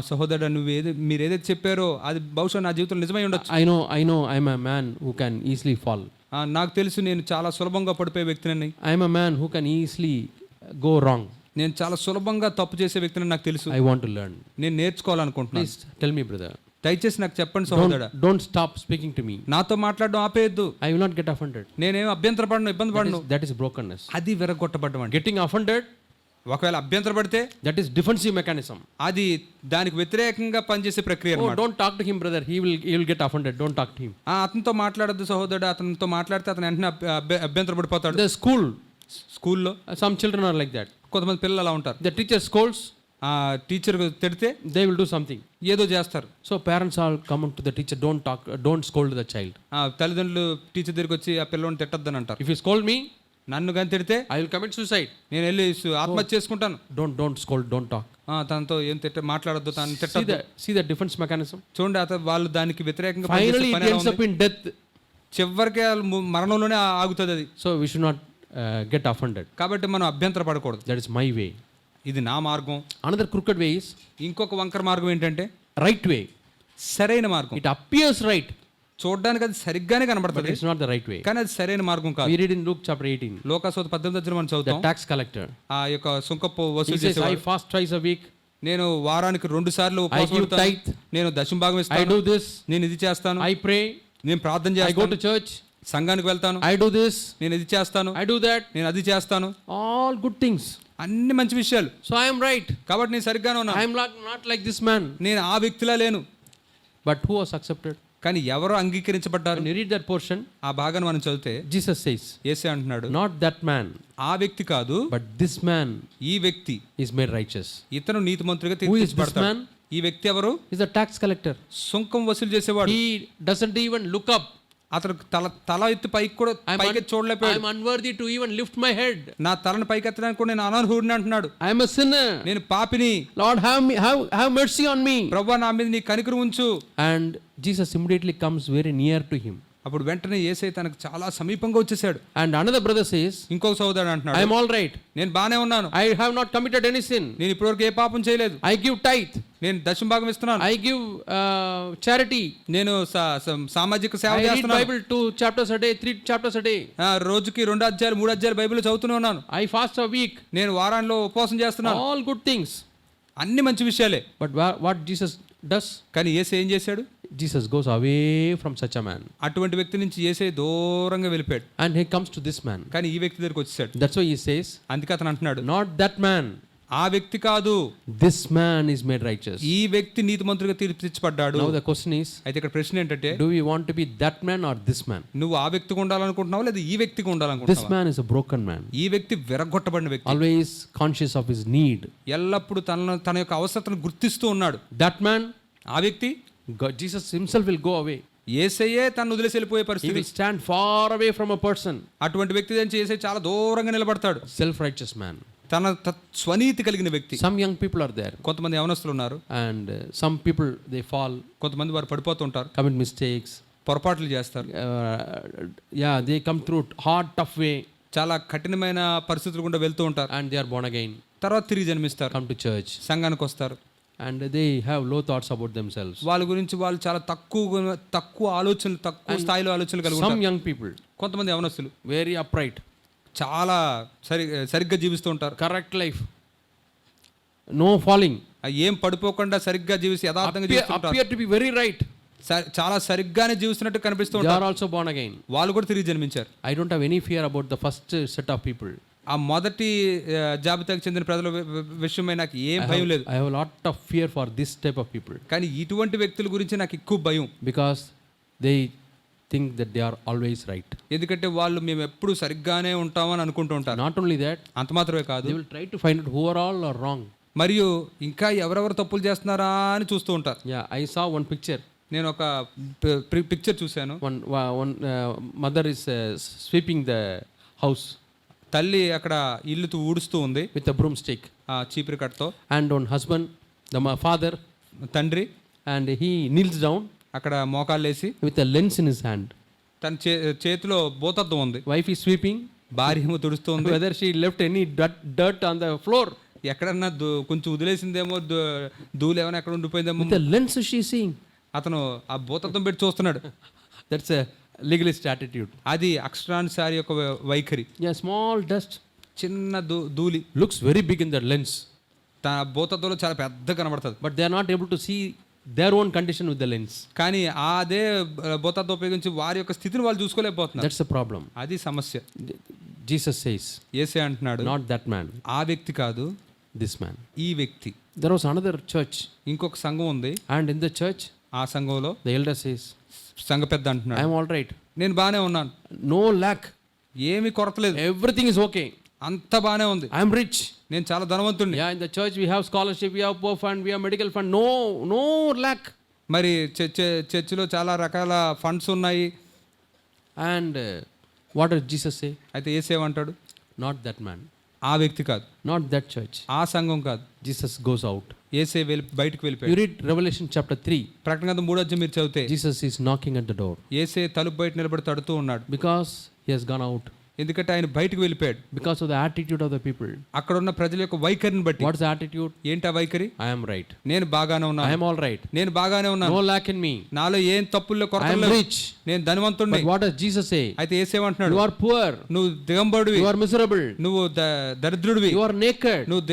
సహోదరుడు, మీరు ఏదైతే చెప్పారో అది బహుశా నా జీవితంలో నిజమై ఉండొచ్చు. I know I'm a man who can easily fall. నాకు తెలుసు నేను చాలా సులభంగా పడిపోయే వ్యక్తిని. I'm a man who can easily go wrong. నేను చాలా సులభంగా తప్పు చేసే వ్యక్తిని నాకు తెలుసు. I want to learn. నేను నేర్చుకోవాలనుకుంటున్నాను. Please tell me, brother. దయచేసి నాకు చెప్పండి సహోదరుడా. Don't stop speaking to me. నాతో మాట్లాడడం ఆపేయద్దు. I will not get offended. నేనేం అభ్యంతరపడను, ఇబ్బంది పడను. That is brokenness. అది విరగొట్టబడ్డం అంటే. Getting offended, ఒకవేళ అభ్యంతరపడితే, that is defensive mechanism. అది దానికి వ్యతిరేకంగా పనిచేసే ప్రక్రియ అన్నమాట. Don't talk to him, brother. He will get offended. Don't talk to him. అతనితో మాట్లాడద్దు సహోదరుడు. అతనితో మాట్లాడితే అతను వెంటనే అభ్యంతరపడిపోతాడు. The స్కూల్లో some children are like that. కొంతమంది పిల్లలు అలా ఉంటారు. The teacher scolds, ఆ టీచర్ తిడితే they will do something. ఏదో చేస్తారు. So parents all come to the teacher, don't scold the child. తల్లిదండ్రులు టీచర్ దగ్గరికి వచ్చి ఆ పిల్లోని తిట్టొద్దని అంటారు. If you scold me, నన్ను కానీ తిడితే I will commit suicide. నేను వెళ్ళి ఆత్మహత్య చేసుకుంటాను. Don't scold, don't talk. తనతో ఏం మాట్లాడొద్దు, తను తిట్టొద్దు. See the defense mechanism. చూడండి అతను వాళ్ళు దానికి వ్యతిరేకంగా Finally it ends up in death. చివరికి మరణంలోనే ఆగుతుంది అది. So we should not get offended. కాబట్టి మనం అభ్యంతర పడకూడదు. That is my way. ఇది నా మార్గం. Another crooked way is ఇంకొక వంకర మార్గం ఏంటంటే right way. సరైన మార్గం. It appears right, చూడడానికి అది సరిగ్గానే but కనబడుతుంది, it's not the right way. కానీ అది సరైన మార్గం కాదు. We read in Luke chapter 18. లోకాసు 18 మనం The చదువుతాం. tax collector, ఆ యొక్క సుంకపు he వసూలు says, I చేసేవాడు. fast twice a week, నేను వారానికి 2 సార్లు I ఉపవాసం give ఉంటాను, tithe, నేను దశమ భాగం I ఇస్తాను, do this, నేను ఇది చేస్తాను, I pray, నేను ప్రార్థన I go చేస్తాను, to church, సంఘానికి వెళ్తాను, I do this, నేను ఇది చేస్తాను, I do that, నేను అది చేస్తాను. all good things. అన్ని మంచి విషయాలు. So I am right. కాబట్టి నేను సరిగ్గానే ఉన్నాను. I am not like this man. నేను ఆ వ్యక్తిలా లేను. But who was accepted? కానీ ఎవరు అంగీకరించబడ్డారు? When you read that portion, ఆ భాగాన్ని మనం చదివితే Jesus says, యేసే అంటున్నాడు, not that man, ఆ వ్యక్తి కాదు, but this man ఈ వ్యక్తి is made righteous. ఇతను నీతిమంతుడిగా Who is this తీర్చిదిద్దబడతాడు. man? ఈ వ్యక్తి ఎవరు? He's a tax collector. సుంకం వసూలు చేసేవాడు. He doesn't even look up. అతను తల ఎత్తి పైకి కూడా పైకి చూడలేకపోయాడు. I'm unworthy to even lift my head. నా తలను పైకి ఎత్తడానికి కూడా నేను అనర్హుడిని అంటున్నాడు. I am a sinner. నేను పాపిని. Lord, have mercy on me. ప్రభువా నా మీద నీ కనికరం ఉంచు. And Jesus immediately comes very near to him. అప్పుడు వెంటనే యేసయ్య తనకు చాలా సమీపంగా వచ్చేసాడు. And another brother says, ఇంకొక సోదరుడు అంటున్నాడు, I am all right. నేను బానే ఉన్నాను. I have not committed any sin. నేను ఇప్పటివరకు ఏ పాపం చేయలేదు. I give tithe. నేను దశమ భాగం ఇస్తున్నాను. I give charity. నేను సామాజిక సేవ I read చేస్తున్నాను. Bible 2 chapters a day, 3 chapters a day. రోజుకి 2 అధ్యాయాలు 3 అధ్యాయాలు బైబిల్ చదువుతూనే ఉన్నాను. I fast a week. నేను వారాల్లో ఉపవాసం చేస్తున్నాను. All good things. అన్ని మంచి విషయాలే. But what Jesus does? కానీ యేసయ్య ఏం చేశాడు? Jesus goes away from such a man. అటువంటి వ్యక్తి నుంచి యేసయ్య దూరంగా వెళ్ళిపోయాడు. And he comes to this man. కానీ ఈ వ్యక్తి దగ్గరికి వచ్చేసాడు. That's why he says, అందుకే అతను అంటున్నాడు, not that man, ఆ వ్యక్తి కాదు, this man is made righteous. ఈ వ్యక్తి నీతిమంతుడిగా తీర్చిదిద్దబడ్డాడు. Now the question is, అయితే ఇక్కడ ప్రశ్న ఏంటంటే, do we want to be that man or this man? నువ్వు ఆ వ్యక్తిగా ఉండాలనుకుంటున్నావా లేదా ఈ వ్యక్తిగా This ఉండాలనుకుంటున్నావా? man is a broken man, ఈ వ్యక్తి విరగొట్టబడిన వ్యక్తి, always conscious of his need. ఎల్లప్పుడూ తన యొక్క అవసరతను గుర్తిస్తూ ఉన్నాడు. That man, ఆ వ్యక్తి Jesus himself will go away. యేసయ్యే తను వదిలేసి వెళ్ళిపోయే He పరిస్థితి. will stand far away from a person. అటువంటి వ్యక్తి నుంచి యేసయ్య చాలా దూరంగా నిలబడతాడు. Self-righteous man. తన స్వనీతి కలిగిన వ్యక్తి. Some young people are there, కొంతమంది యవనస్తులు ఉన్నారు, and some people they fall, కొంతమంది వారు పడిపోతూ ఉంటారు, commit mistakes. పొరపాట్లు చేస్తారు, Yeah, they come through hard, tough way, చాలా కఠినమైన పరిస్థితులు గుండా వెళ్తూ ఉంటారు. and they are born again, తర్వాత తిరిగి జన్మిస్తారు, come to church, సంఘానికి వస్తారు, and they have low thoughts about themselves. వాళ్ళ గురించి వాళ్ళు చాలా తక్కువ ఆలోచనలు, తక్కువ స్థాయిలో ఆలోచనలు కలిగి Some ఉంటారు. young people, కొంతమంది యవనస్తులు very upright, చాలా సరిగ్గా జీవిస్తూ ఉంటారు, correct life, no falling, ఏం పడిపోకుండా సరిగ్గా జీవిస్తూ యథార్థంగా జీవిస్తుంటారు, appear to be very right. చాలా సరిగ్గానే జీవిస్తున్నట్టు కనిపిస్తూ They ఉంటారు. are also born again. వాళ్ళు కూడా తిరిగి జన్మించారు. I don't have any fear about the first set of people. ఆ మొదటి జాబితాకు చెందిన ప్రజల విషయమై నాకు ఏం భయం లేదు. I have a lot of fear for this type of people, కానీ ఇటువంటి వ్యక్తుల గురించి నాకు ఎక్కువ భయం. because they think that they are always right. ఎందుకంటే వాళ్ళు మేము ఎప్పుడు సరిగ్గానే ఉంటామని అనుకుంటూ ఉంటారు. Not only that, అంత మాత్రమే కాదు, they will try to find out who are all are wrong. మరియు ఇంకా ఎవరెవరు తప్పులు చేస్తున్నారా అని చూస్తూ ఉంటారు. Yeah, I saw one picture. నేను ఒక పిక్చర్ చూశాను. One mother is sweeping the house తల్లి అక్కడ ఇల్లు ఊడుస్తూ ఉంది with a broomstick, ఆ చీపురు కట్టతో. and one husband, the father, తండ్రి and he kneels down అక్కడ మోకాళ్ళేసి with a lens in his hand. తన చేతిలో బోతద్దం ఉంది. Wife is sweeping, భార్య ఏమో తుడుస్తూ ఉంది. whether she left any dirt on the floor. ఎక్కడన్నా కొంచెం వదిలేసిందేమో, ధూళి ఏమైనా ఎక్కడ ఉండిపోయిందేమో. With a lens she is seeing. అతను ఆ బోతద్దం పెట్టి చూస్తున్నాడు. That's a legalist attitude. అది అక్షరానుసారి యొక్క వైఖరి. Yeah, small dust, చిన్న ధూళి looks very big in the lens, తన బోతద్దంలో చాలా పెద్ద కనబడుతుంది. but they are not able to see their own condition with the lens. కానీ అదే బోతద్దం ఉపయోగించి వారి యొక్క స్థితిని వాళ్ళు చూసుకోలేకపోతున్నారు. That's the problem. అది సమస్య. Jesus says, యేసే అంటున్నాడు, not that man, ఆ వ్యక్తి కాదు, this man. ఈ వ్యక్తి. There was another church, ఇంకొక సంఘం ఉంది. and in the church ఆ సంఘంలో the elder says, సంఘ పెద్ద I అంటున్నాడు, am all right, నేను బానే ఉన్నాను, no lack, ఏమీ కొరత లేదు, everything is okay. అంత బానే ఉంది, I am rich. నేను చాలా ధనవంతుడిని. Yeah, in the church we have scholarship, we have poor fund, we have medical fund. No lack. మరి చర్చిలో చాలా రకాల ఫండ్స్ ఉన్నాయి. And what does Jesus say? అయితే యేసేమంటాడు? Not that man, ఆ వ్యక్తి కాదు, not that church. ఆ సంఘం కాదు. Jesus goes out. యేసే బయటికి You వెళ్ళిపోయాడు. read Revelation chapter 3. ప్రకటన గ్రంథం 3వ అధ్యాయం మీరు చదివితే Jesus is knocking at the door యేసే తలుపు బయట నిలబడి తడుతూ ఉన్నాడు. because he has gone out, ఎందుకంటే ఆయన బయటికి వెళ్ళిపోయాడు. because of the attitude of the people. అక్కడ ఉన్న ప్రజల యొక్క వైఖరిని బట్టి. What's the attitude? ఏంటి ఆ వైఖరి? I am right, నేను బాగానే I ఉన్నాను, am all right, నేను బాగానే ఉన్నాను, no lack in me, నాలో ఏం తప్పుల్లో I కొరత am లేవు, rich. నేను ధనవంతుడిని. But what does Jesus say? అయితే యేసేమంటున్నాడు? You are poor, నువ్వు దిగంబరుడివి, you are miserable, నువ్వు దరిద్రుడివి, you are naked, నువ్వు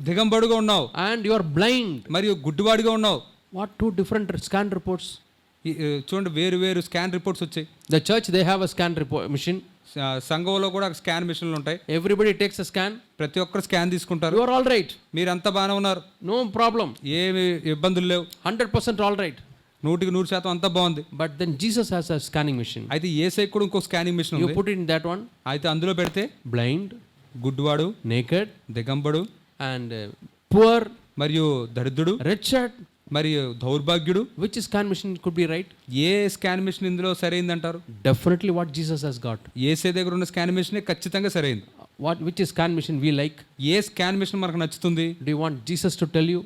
దిగంబరుడుగా ఉన్నావు, and you are blind. మరియు గుడ్డివాడిగా ఉన్నావు. What two different scan reports? చూడండి, వేరు వేరు స్కాన్ రిపోర్ట్స్ వచ్చాయి. The church, they have a scan report machine. సంఘంలో కూడా స్కాన్ మిషన్లు ఉంటాయి. Everybody takes a scan. ప్రతి ఒక్కరు స్కాన్ తీసుకుంటారు. You are all right, మీరంతా బాగానే ఉన్నారు, no problem, ఏమి ఇబ్బందులు లేవు, 100% all right. 100% అంతా బాగుంది. But then Jesus has a scanning machine. అయితే యేసే కూడా ఇంకో స్కానింగ్ మిషన్ You ఉంది. put it in that one. అయితే అందులో పెడితే Blind, గుడ్డివాడు, naked, దిగంబడు, and poor, మరియు దరిద్రుడు, wretched. మరియు దౌర్భాగ్యుడు. Which scan machine could be right? ఏ స్కాన్ మిషన్ ఇందులో సరైందంటారు? Definitely what Jesus has got. యేసే దగ్గర ఉన్న స్కాన్ మిషనే ఖచ్చితంగా సరైంది. Which scan machine we like? ఏ స్కాన్ మిషన్ మనకు నచ్చుతుంది? Do you want Jesus to tell you?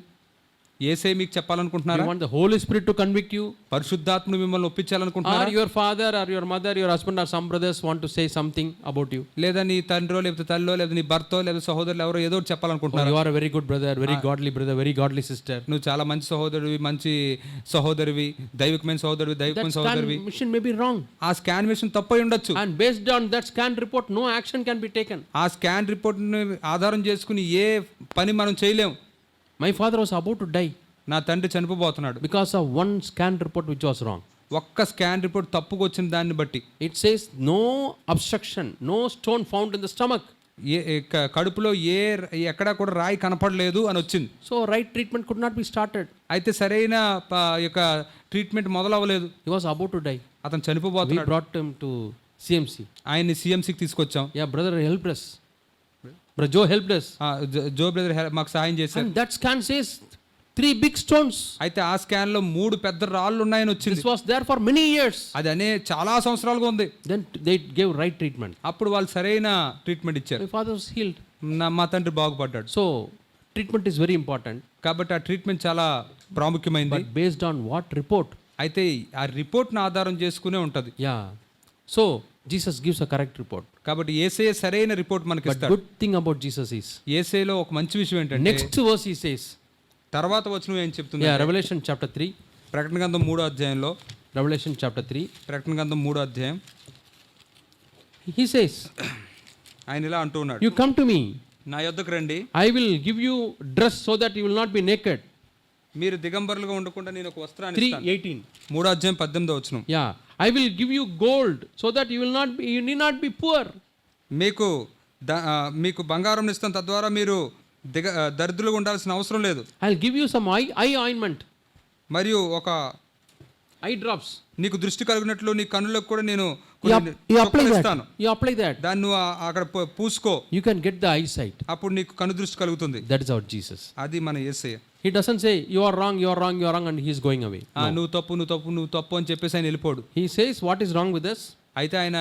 యేసే మీకు Do చెప్పాలనుకుంటున్నారా? you want the Holy Spirit to convict you? పరిశుద్ధాత్ముడు మిమ్మల్ని Or ఒప్పించాలనుకుంటున్నారా? your father or your mother, your husband or some brothers want to say something about you? లేదా నీ తండ్రో లేకపోతే తల్లో లేకపోతే నీ భర్తో లేదా సహోదరులు ఎవరో ఏదో ఒకటి Or చెప్పాలనుకుంటున్నారా? you are a very good brother, very godly brother, very godly sister. నువ్వు చాలా మంచి సహోదరుడివి, మంచి సహోదరివి, దైవికమైన సహోదరువి, That దైవికమైన scan సహోదరివి. machine may be wrong. ఆ స్కాన్ మిషన్ తప్పై ఉండొచ్చు. And based on that scan report, no action can be taken. ఆ scan రిపోర్ట్ని ఆధారం చేసుకుని ఏ పని మనం చేయలేం. My father was about to die నా తండ్రి చనిపోబోతున్నాడు because of one scan report which was wrong. ఒక్క స్కాన్ రిపోర్ట్ తప్పుకు వచ్చిన దాన్ని బట్టి. It says no obstruction, no stone found in the stomach. కడుపులో ఎక్కడా కూడా రాయి కనపడలేదు అని వచ్చింది. So right treatment could not be started. అయితే సరైన యొక్క ట్రీట్మెంట్ మొదలవ్వలేదు. He was about to die. అతను We చనిపోబోతున్నాడు. brought him to CMC. ఆయన్ని సిఎంసికి తీసుకొచ్చాం. Yeah, brother helped us. Brother Joe helped us. జో బ్రదర్ మాకు సహాయం చేశారు. And that scan says 3 big stones. అయితే ఆ స్కాన్ లో 3 పెద్ద రాళ్ళు ఉన్నాయని వచ్చింది. This was there for many years. అది చాలా సంవత్సరాలుగా ఉంది. Then they gave right treatment. అప్పుడు వాళ్ళు సరైన ట్రీట్మెంట్ ఇచ్చారు. My father was healed. మా తండ్రి బాగుపడ్డాడు. So treatment is very important. కాబట్టి ఆ ట్రీట్మెంట్ చాలా ప్రాముఖ్యమైనది. But based on what report? అయితే ఆ రిపోర్ట్ను ఆధారం చేసుకునే ఉంటది. Yeah. So Jesus gives a correct report. కాబట్టి యేసే సరైన రిపోర్ట్ మనకి But ఇస్తాడు. good thing about Jesus is యేసేలో ఒక మంచి విషయం ఏంటంటే next verse he says. తర్వాత వచనం ఏం చెప్తుంది? Yeah, Revelation chapter 3. ప్రకటన గ్రంథం 3వ అధ్యాయంలో, Revelation chapter 3. ప్రకటన గ్రంథం 3వ అధ్యాయం, He says, ఆయన ఇలా అంటూ ఉన్నాడు, you come to me, నా యొద్దకు రండి, I will give you dress so that you will not be naked. మీరు దిగంబరులుగా ఉండకుండా నేను ఒక వస్త్రాన్ని ఇస్తాను. 3:18. 3వ అధ్యాయం 18వ వచనం. Yeah, I will give you gold so that you need not be poor. మీకు బంగారం ఇస్తాను, తద్వారా మీరు దరిద్రులుగా ఉండాల్సిన అవసరం లేదు. I'll give you some eye ointment. మరియు ఒక eye drops. నీకు దృష్టి కలిగినట్లు నీ కన్నులకు కూడా నేను You apply that. దాన్ని నువ్వు అక్కడ పూసుకో. You can get the eyesight. అప్పుడు నీకు కన్ను దృష్టి కలుగుతుంది. That is our Jesus. అది మన యేసయ్య. He doesn't say you are wrong, you are wrong, you are wrong and he is going away. నువ్వు తప్పు అని చెప్పేసి ఆయన వెళ్ళిపోడు. He says what is wrong with us. అయితే ఆయన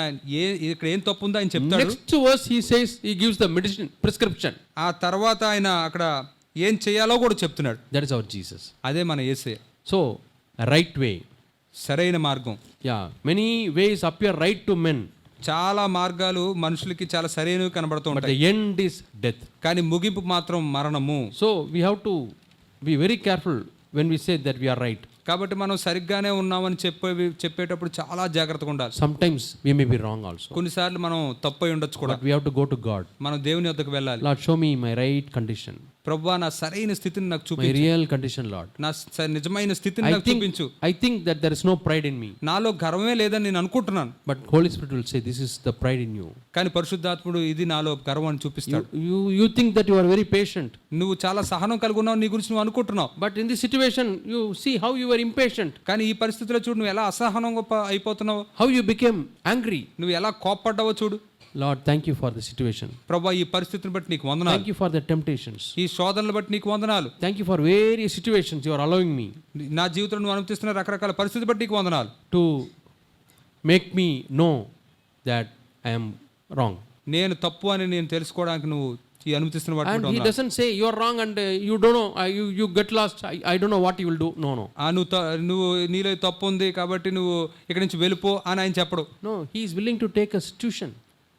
ఇక్కడ ఏం తప్పు ఉందో ఆయన చెప్తాడు. Next verse he says he gives the medicine prescription. ఆ తర్వాత ఆయన అక్కడ ఏం చేయాలో కూడా చెప్తున్నాడు. That is our Jesus. అదే మన యేసయ్య. So right way. సరైన మార్గం. Yeah, many ways appear right to men. చాలా మార్గాలు మనుషులకి చాలా సరైనవి కనబడుతూ But ఉంటాయి. the end is death. కానీ ముగింపు మాత్రం మరణము. So we have to be very careful when we say that we are right. కాబట్టి మనం సరిగ్గానే ఉన్నామని చెప్పేటప్పుడు చాలా జాగ్రత్తగా ఉండాలి. Sometimes we may be wrong also. కొన్నిసార్లు మనం తప్పై ఉండొచ్చు కూడా. But we have to go to God. మనం దేవుని వద్దకు వెళ్ళాలి. Lord, show me my right condition. ప్రభువా, నా సరైన స్థితిని నాకు My చూపించు. real condition, Lord. నా నిజమైన స్థితిని నాకు చూపించు. I think that there is no pride in me. నాలో గర్వమే లేదని నేను అనుకుంటున్నాను. But Holy Spirit will say this is the pride in you. కానీ పరిశుద్ధాత్ముడు ఇది నాలో గర్వాన్ని చూపిస్తాడు. You think that you are very patient. నువ్వు చాలా సహనం కలిగి ఉన్నావు, నీ గురించి నువ్వు అనుకుంటున్నావు. But in this situation you see how you were impatient. కానీ ఈ పరిస్థితిలో చూడు, నువ్వు ఎలా అసహనంగా అయిపోతున్నావు. How you became angry. నువ్వు ఎలా కోప్పడ్డావో చూడు. Lord, thank you for the situation. ప్రభువా ఈ పరిస్థితిని బట్టి నీకు వందనాలు, Thank you for the temptations. ఈ శోధనలు బట్టి నీకు వందనాలు, Thank you for various situations you are allowing me నా జీవితంలో నువ్వు అనుమతిస్తున్న రకరకాల పరిస్థితి బట్టి నీకు వందనాలు, to make me know that I am wrong. నేను తప్పు అని నేను తెలుసుకోవడానికి నువ్వు ఈ అనుమతిస్తున్న వాటి And బట్టి he వందనాలు. doesn't say you are wrong and you don't know, you get lost, I don't know what you will do. No, no. నువ్వు నీలో ఈ తప్పు ఉంది కాబట్టి నువ్వు ఇక్కడి నుంచి వెళ్ళిపో అని ఆయన చెప్పడు. No, he is willing to take us tuition.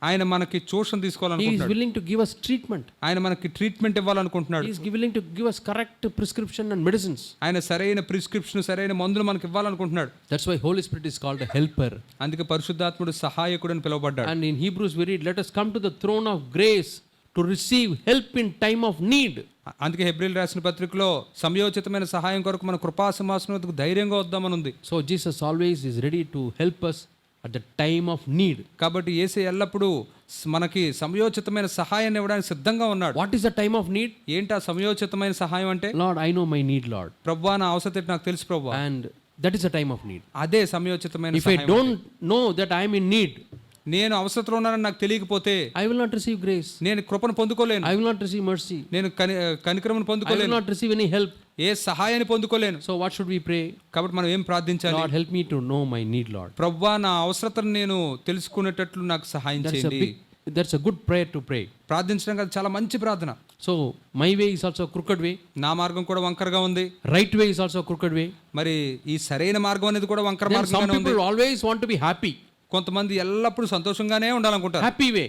ఆయన మనకి tuition He is తీసుకోవాలనుకుంటున్నాడు, willing to give us treatment. ఆయన మనకి treatment ఇవ్వాలనుకుంటున్నాడు, He is willing to give us correct prescription and medicines. ఆయన సరైన ప్రిస్క్రిప్షన్ సరైన మందులు మనకి ఇవ్వాలనుకుంటున్నాడు. That's why Holy Spirit is called a helper. అందుకే పరిశుద్ధాత్ముడు సహాయకుడు అని పిలువబడ్డాడు. And in Hebrews we read, let us come to the throne of grace to receive help in time of need. అందుకే హెబ్రీయులు రాసిన పత్రికలో సమయోచితమైన సహాయం కొరకు మన కృపా సింహాసనం వద్దకు ధైర్యంగా వద్దామని ఉంది. So Jesus always is ready to help us at the time of need. కాబట్టి యేసు ఎల్లప్పుడూ మనకి సమయోచితమైన సహాయాన్ని ఇవ్వడానికి సిద్ధంగా ఉన్నాడు. What is the time of need? ఏంటి ఆ సమయోచితమైన సహాయం అంటే? Lord, I know my need, Lord. ప్రభువా నా అవసరం ఏంటి నాకు తెలుసు ప్రభువా. And that is the time of need. అదే సమయోచితమైన If I సహాయం. don't know that I am in need, నేను అవసరంలో ఉన్నానని నాకు తెలియకపోతే I will not receive grace. నేను కృపను పొందుకోలేను, I will not receive mercy. నేను కనికరమును I will పొందుకోలేను, not receive any help. ఏ సహాయాన్ని పొందుకోలేను. So what should we pray? కాబట్టి మనం ఏం ప్రార్థించాలి? Lord, help me to know my need, Lord. ప్రభువా నా అవసరతను నేను తెలుసుకునేటట్లు నాకు సహాయం చేయండి. That's a good prayer to pray. ప్రార్థించడం కదా చాలా మంచి ప్రార్థన. So my way is also a crooked way. నా మార్గం కూడా వంకరగా ఉంది, Right way is also a crooked way. మరి ఈ సరైన మార్గం అనేది కూడా వంకర Then some మార్గంగానే ఉంది. people always want to be happy. కొంతమంది ఎల్లప్పుడూ సంతోషంగానే ఉండాలనుకుంటారు. Happy way.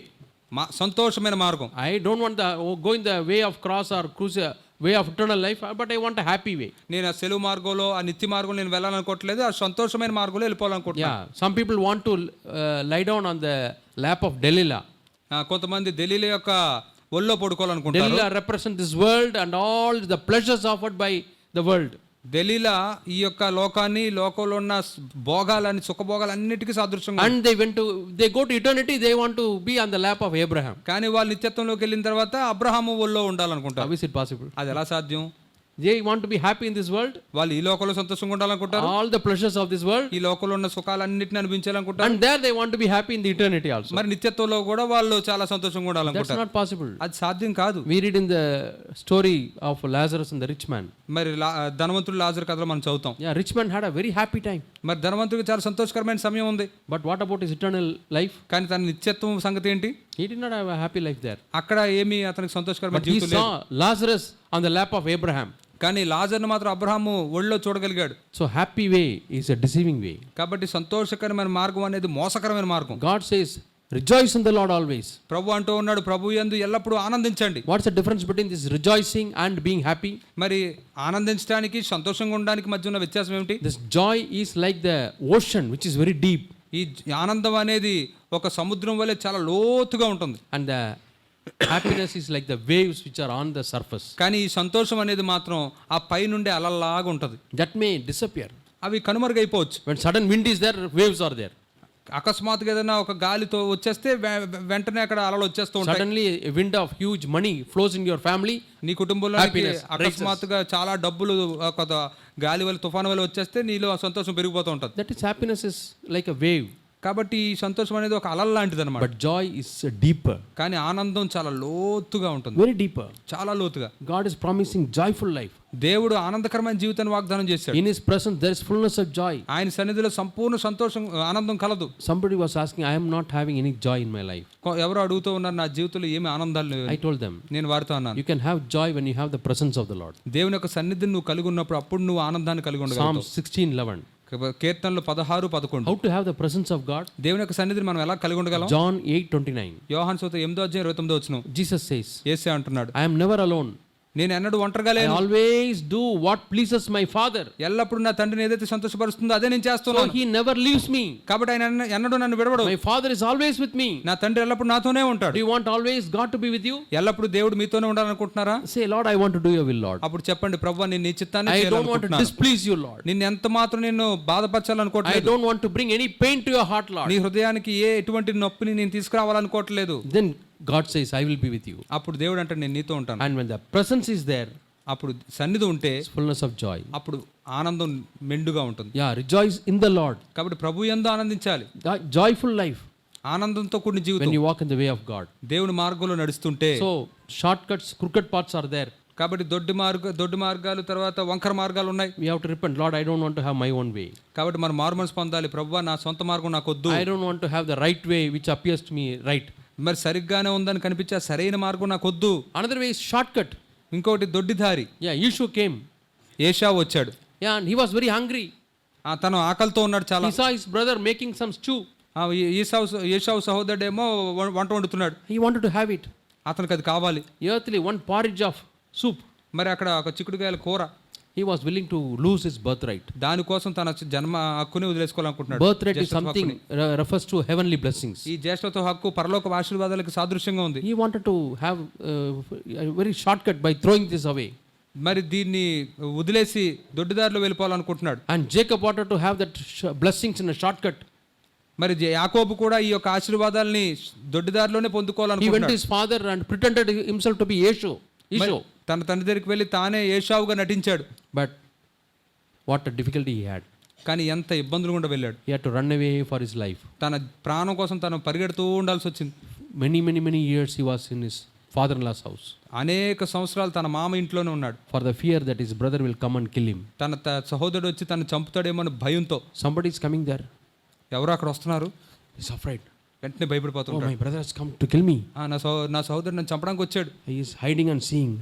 సంతోషమైన మార్గం. I don't want the go in the way of cross or cruise way of eternal life, but I want a happy way. నేను ఆ సెలవు మార్గంలో ఆ నిత్య మార్గంలో నేను వెళ్ళాలనుకోవట్లేదు, ఆ సంతోషమైన మార్గంలో వెళ్ళిపోవాలనుకుంటున్నాను. Yeah, some people want to lie down on the lap of Delilah. కొంతమంది దెలీలా యొక్క ఒళ్ళో పడుకోవాలనుకుంటారు. Delilah represents this world and all the pleasures offered by the world. Delilah ఈ యొక్క లోకాన్ని, లోకంలో ఉన్న భోగాలని, సుఖభోగాలన్నిటికీ సాదృశ్యంగా. And they go to eternity, they want to be on the lap of Abraham. కానీ వాళ్ళు నిత్యత్వంలోకి వెళ్ళిన తర్వాత అబ్రహాము ఒళ్ళో ఉండాలనుకుంటారు. How is it possible? అది ఎలా సాధ్యం? They want to be happy in this world, వాళ్ళు ఈ లోకంలో సంతోషంగా ఉండాలనుకుంటారు, all the pleasures of this world, ఈ లోకంలో ఉన్న సుఖాలన్నిటిని అనుభవించాలనుకుంటారు. and there they want to be happy in the eternity also. మరి నిత్యత్వంలో కూడా వాళ్ళు చాలా సంతోషంగా That's ఉండాలనుకుంటారు. not possible. అది సాధ్యం కాదు. We read in the story of Lazarus and the rich man. మరి ధనవంతుడు లాజరు కథలో మనం చదువుతాం. Yeah, rich man had a very happy time. మరి ధనవంతుడికి చాలా సంతోషకరమైన సమయం ఉంది, But what about his eternal life? కానీ తన నిత్యత్వం సంగతి ఏంటి? He did not have a happy life there. అక్కడ ఏమీ అతనికి సంతోషకరమైన But he జీవితం లేదు. saw Lazarus on the lap of Abraham. కానీ లాజర్ను మాత్రం అబ్రహాము ఒళ్ళో చూడగలిగాడు. So happy way is a deceiving way. కాబట్టి సంతోషకరమైన మార్గం అనేది మోసకరమైన మార్గం. God says, rejoice in the Lord always. ప్రభు అంటూ ఉన్నాడు, ప్రభు యందు ఎల్లప్పుడూ ఆనందించండి. What's the difference between this rejoicing and being happy? మరి ఆనందించడానికి సంతోషంగా ఉండడానికి మధ్య ఉన్న వ్యత్యాసం ఏమిటి? This joy is like the ocean which is very deep. ఈ ఆనందం అనేది ఒక సముద్రం వలె చాలా లోతుగా ఉంటుంది. And the happiness is like the waves which are on the surface. కానీ ఈ సంతోషం అనేది మాత్రం ఆ పై నుండి అలల్లాగా ఉంటుంది. That may disappear. అవి కనుమరుగైపోవచ్చు. When sudden wind is there, waves are there. అకస్మాత్తుగా ఏదైనా ఒక గాలితో వచ్చేస్తే వెంటనే అక్కడ అలలు వచ్చేస్తూ ఉంటాయి. Suddenly a wind of huge money flows in your family. నీ కుటుంబంలో Happiness అకస్మాత్తుగా చాలా డబ్బులు ఒక గాలి వల్ల, తుఫాను వల్ల వచ్చేస్తే నీలో ఆ సంతోషం పెరిగిపోతూ ఉంటుంది. That is, happiness is like a wave. కాబట్టి ఈ సంతోషం అనేది ఒక అలల లాంటిది అనమాట. But joy is deeper. కానీ ఆనందం చాలా లోతుగా ఉంటుంది, Very deeper. చాలా లోతుగా. God is promising joyful life. దేవుడు ఆనందకరమైన జీవితాన్ని వాగ్దానం చేశాడు. In His presence there is fullness of joy. ఆయన సన్నిధిలో సంపూర్ణ సంతోషం, ఆనందం కలదు. Somebody was asking, I am not having any joy in my life. ఎవరు అడుగుతూ ఉన్నారు, నా జీవితంలో ఏమి ఆనందాలు లేవు. I told them, నేను వారితో అన్నాను, you can have joy when you have the presence of the Lord. దేవుని యొక్క సన్నిధిని నువ్వు కలిగి ఉన్నప్పుడు అప్పుడు నువ్వు ఆనందాన్ని కలిగి ఉండగలుగుతావు. Psalms 16:11. కీర్తనలు 16:11. How to have the presence of God? దేవుని యొక్క సన్నిధిని మనం ఎలా కలిగి ఉండగలం? John 8:29. యోహాను సువార్త 8:29. Jesus says, యేసే అంటున్నాడు, I am never alone. నేను ఎన్నడూ ఒంటరిగా I లేను, always do what pleases my Father. ఎల్లప్పుడు నా తండ్రిని ఏదైతే సంతోషపరుస్తుందో అదే నేను So చేస్తున్నాను. He never leaves me. కాబట్టి ఆయన ఎన్నడూ నన్ను విడవడు. My Father is always with me. నా తండ్రి ఎల్లప్పుడు నాతోనే Do ఉంటాడు. you want always God to be with you? ఎల్లప్పుడు దేవుడు మీతోనే ఉండాలనుకుంటున్నారా? Say, Lord, I want to do your will, Lord. అప్పుడు చెప్పండి, ప్రభువా నేను నీ చిత్తాన్ని I don't want to చేయాలనుకుంటున్నాను. displease you, Lord. నిన్ను ఎంత మాత్రం నేను I బాధపరచాలనుకోవట్లేదు. don't want to bring any pain to your heart, Lord. నీ హృదయానికి ఎటువంటి నొప్పిని నేను తీసుకురావాలనుకోవట్లేదు. Then God says, I will be with you. అప్పుడు దేవుడు అంటే నేను నీతో ఉంటాను. And when the presence is there, అప్పుడు సన్నిధి ఉంటే it's fullness of joy. అప్పుడు ఆనందం మెండుగా ఉంటుంది. Yeah, rejoice in the Lord. కాబట్టి ప్రభు యందు ఆనందించాలి. Joyful life. ఆనందంతో కూడిన జీవితం. when you walk in the way of God. దేవుని మార్గంలో నడుస్తుంటే. So shortcuts, crooked paths are there. కాబట్టి దొడ్డి మార్గాలు తర్వాత వంకర మార్గాలు ఉన్నాయి. We have to repent. Lord, I don't want to have my own way. కాబట్టి మనం మారుమనసు పొందాలి. ప్రభువా నా సొంత మార్గం నాకు వద్దు. I don't want to have the right way which appears to me right. మరి సరిగ్గానే ఉందని కనిపించే సరైన మార్గం నాకు వద్దు. Another way is shortcut. ఇంకొకటి దొడ్డి దారి. Yeah, Esau came. ఏషావు వచ్చాడు. Yeah, and he was very hungry. తను ఆకలితో ఉన్నాడు చాలా. He saw his brother making some stew. ఏషావు సహోదరుడేమో వంట వండుతున్నాడు. He wanted to have it. అతనికి అది కావాలి. Earthly, one porridge of soup. మరి అక్కడ ఒక చిక్కుడుకాయల కూర. He was willing to lose his birthright. దానికోసం తన జన్మ హక్కుని వదిలేసుకోవాలనుకుంటున్నాడు. Birthright is something refers to heavenly blessings. ఈ జ్యేష్ఠత్వ హక్కు పరలోక ఆశీర్వాదాలకు సాదృశ్యంగా ఉంది. He wanted to have a very shortcut by throwing this away. మరి దీన్ని వదిలేసి దొడ్డిదారిలో వెళ్ళిపోవాలనుకుంటున్నాడు. And Jacob wanted to have that blessings in a shortcut. మరి యాకోబు కూడా ఈ యొక్క ఆశీర్వాదాలని దొడ్డిదారిలోనే He went పొందుకోవాలనుకుంటున్నాడు. to his father and pretended himself to be Esau. తన తండ్రి దగ్గరికి వెళ్ళి తానే ఏషావుగా నటించాడు. But what a difficulty he had. కానీ ఎంత ఇబ్బందులు గుండా వెళ్ళాడు. He had to run away for his life. తన ప్రాణం కోసం తను పరిగెడుతూ ఉండాల్సి వచ్చింది. Many years he was in his father-in-law's house. అనేక సంవత్సరాలు తన మామ ఇంట్లోనే ఉన్నాడు. For the fear that his brother will come and kill him. తన సహోదరుడు వచ్చి తను చంపుతాడేమో అని భయంతో. Somebody is coming there. ఎవరు అక్కడ వస్తున్నారు. He's afraid. వెంటనే Oh, భయపడిపోతున్నాడు. my brother has come to kill me. నా సహోదరుడు నన్ను చంపడానికి వచ్చాడు. He is hiding and seeing.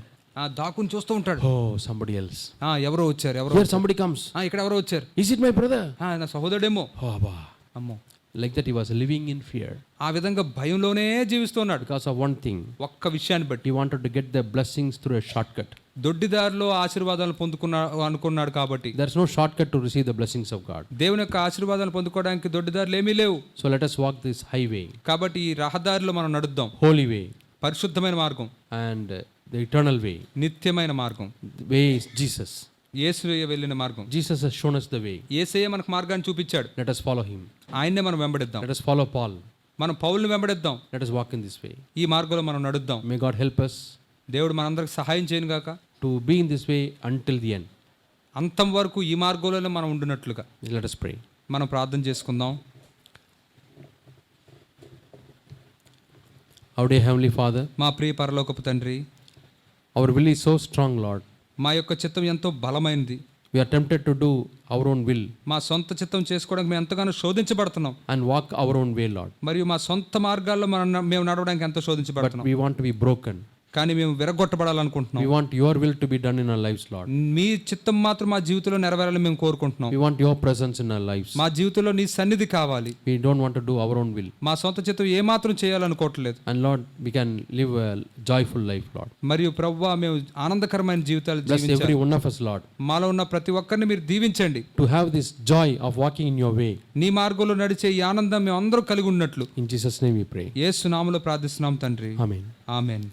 దాక్కుని చూస్తూ ఉంటాడు. Oh, somebody else. ఎవరో వచ్చారు. Here somebody comes. ఇక్కడ ఎవరో వచ్చారు. Is it my brother? నా సహోదరుడేమో. Oh, Abba. అమ్మో. Like that he was living in fear. ఆ విధంగా భయంలోనే జీవిస్తున్నాడు. Because of one thing. ఒక్క విషయాన్ని బట్టి. He wanted to get the blessings through a shortcut. దొడ్డిదారిలో ఆశీర్వాదాలను అనుకున్నాడు కాబట్టి. There is no shortcut to receive the blessings of God. దేవుని యొక్క ఆశీర్వాదాలను పొందుకోవడానికి దొడ్డిదారులు ఏమీ లేవు. So let us walk this highway. కాబట్టి ఈ రహదారిలో మనం నడుద్దాం. Holy way. పరిశుద్ధమైన మార్గం. And the eternal way. నిత్యమైన మార్గం. The way is Jesus. యేసయ్య వెళ్ళిన మార్గం. Jesus has shown us the way. యేసయ్య మనకు మార్గాన్ని చూపించాడు. Let us follow him. ఆయన్నే మనం వెంబడిద్దాం. Let us follow Paul. మనం పౌలుని వెంబడిద్దాం. Let us walk in this way. ఈ మార్గంలో మనం నడుద్దాం. May God help us దేవుడు మనందరికి సహాయం చేయను గాక. to be in this way until the end. అంతం వరకు ఈ మార్గంలోనే మనం ఉండునట్లుగా. Let us pray. మనం ప్రార్థన చేసుకుందాం. Our dear Heavenly Father, మా ప్రియ పరలోకపు తండ్రి, our will is so strong, Lord. మా యొక్క చిత్తం ఎంతో బలమైనది. We are tempted to do our own will మా సొంత చిత్తం చేసుకోవడానికి మేము ఎంతగానో శోధించబడుతున్నాం. and walk our own way, Lord. మరియు మా సొంత మార్గాల్లో మేము నడవడానికి ఎంతో But శోధించబడుతున్నాం. we want to be broken. కానీ మేము విరగొట్టబడాలనుకుంటున్నాం. We want your will to be done in our lives, Lord. మీ చిత్తం మాత్రం మా జీవితంలో నెరవేరాలని మేము కోరుకుంటున్నాం. We want your presence in our lives. మా జీవితంలో నీ సన్నిధి కావాలి. We don't want to do our own will. మా సొంత చిత్తం ఏ మాత్రం చేయాలనుకోవట్లేదు. And Lord, we can live a joyful life, Lord. మరియు ప్రభువా మేము ఆనందకరమైన జీవితాలు Bless జీవించాలి. every one of us, Lord, మాలో ఉన్న ప్రతి ఒక్కరిని మీరు దీవించండి. to have this joy of walking in your way. నీ మార్గంలో నడిచే ఈ ఆనందం మేము అందరూ కలిగి ఉన్నట్లు In Jesus' name we pray. యేసు నామములో ప్రార్థిస్తున్నాం తండ్రి. Amen. ఆమేన్.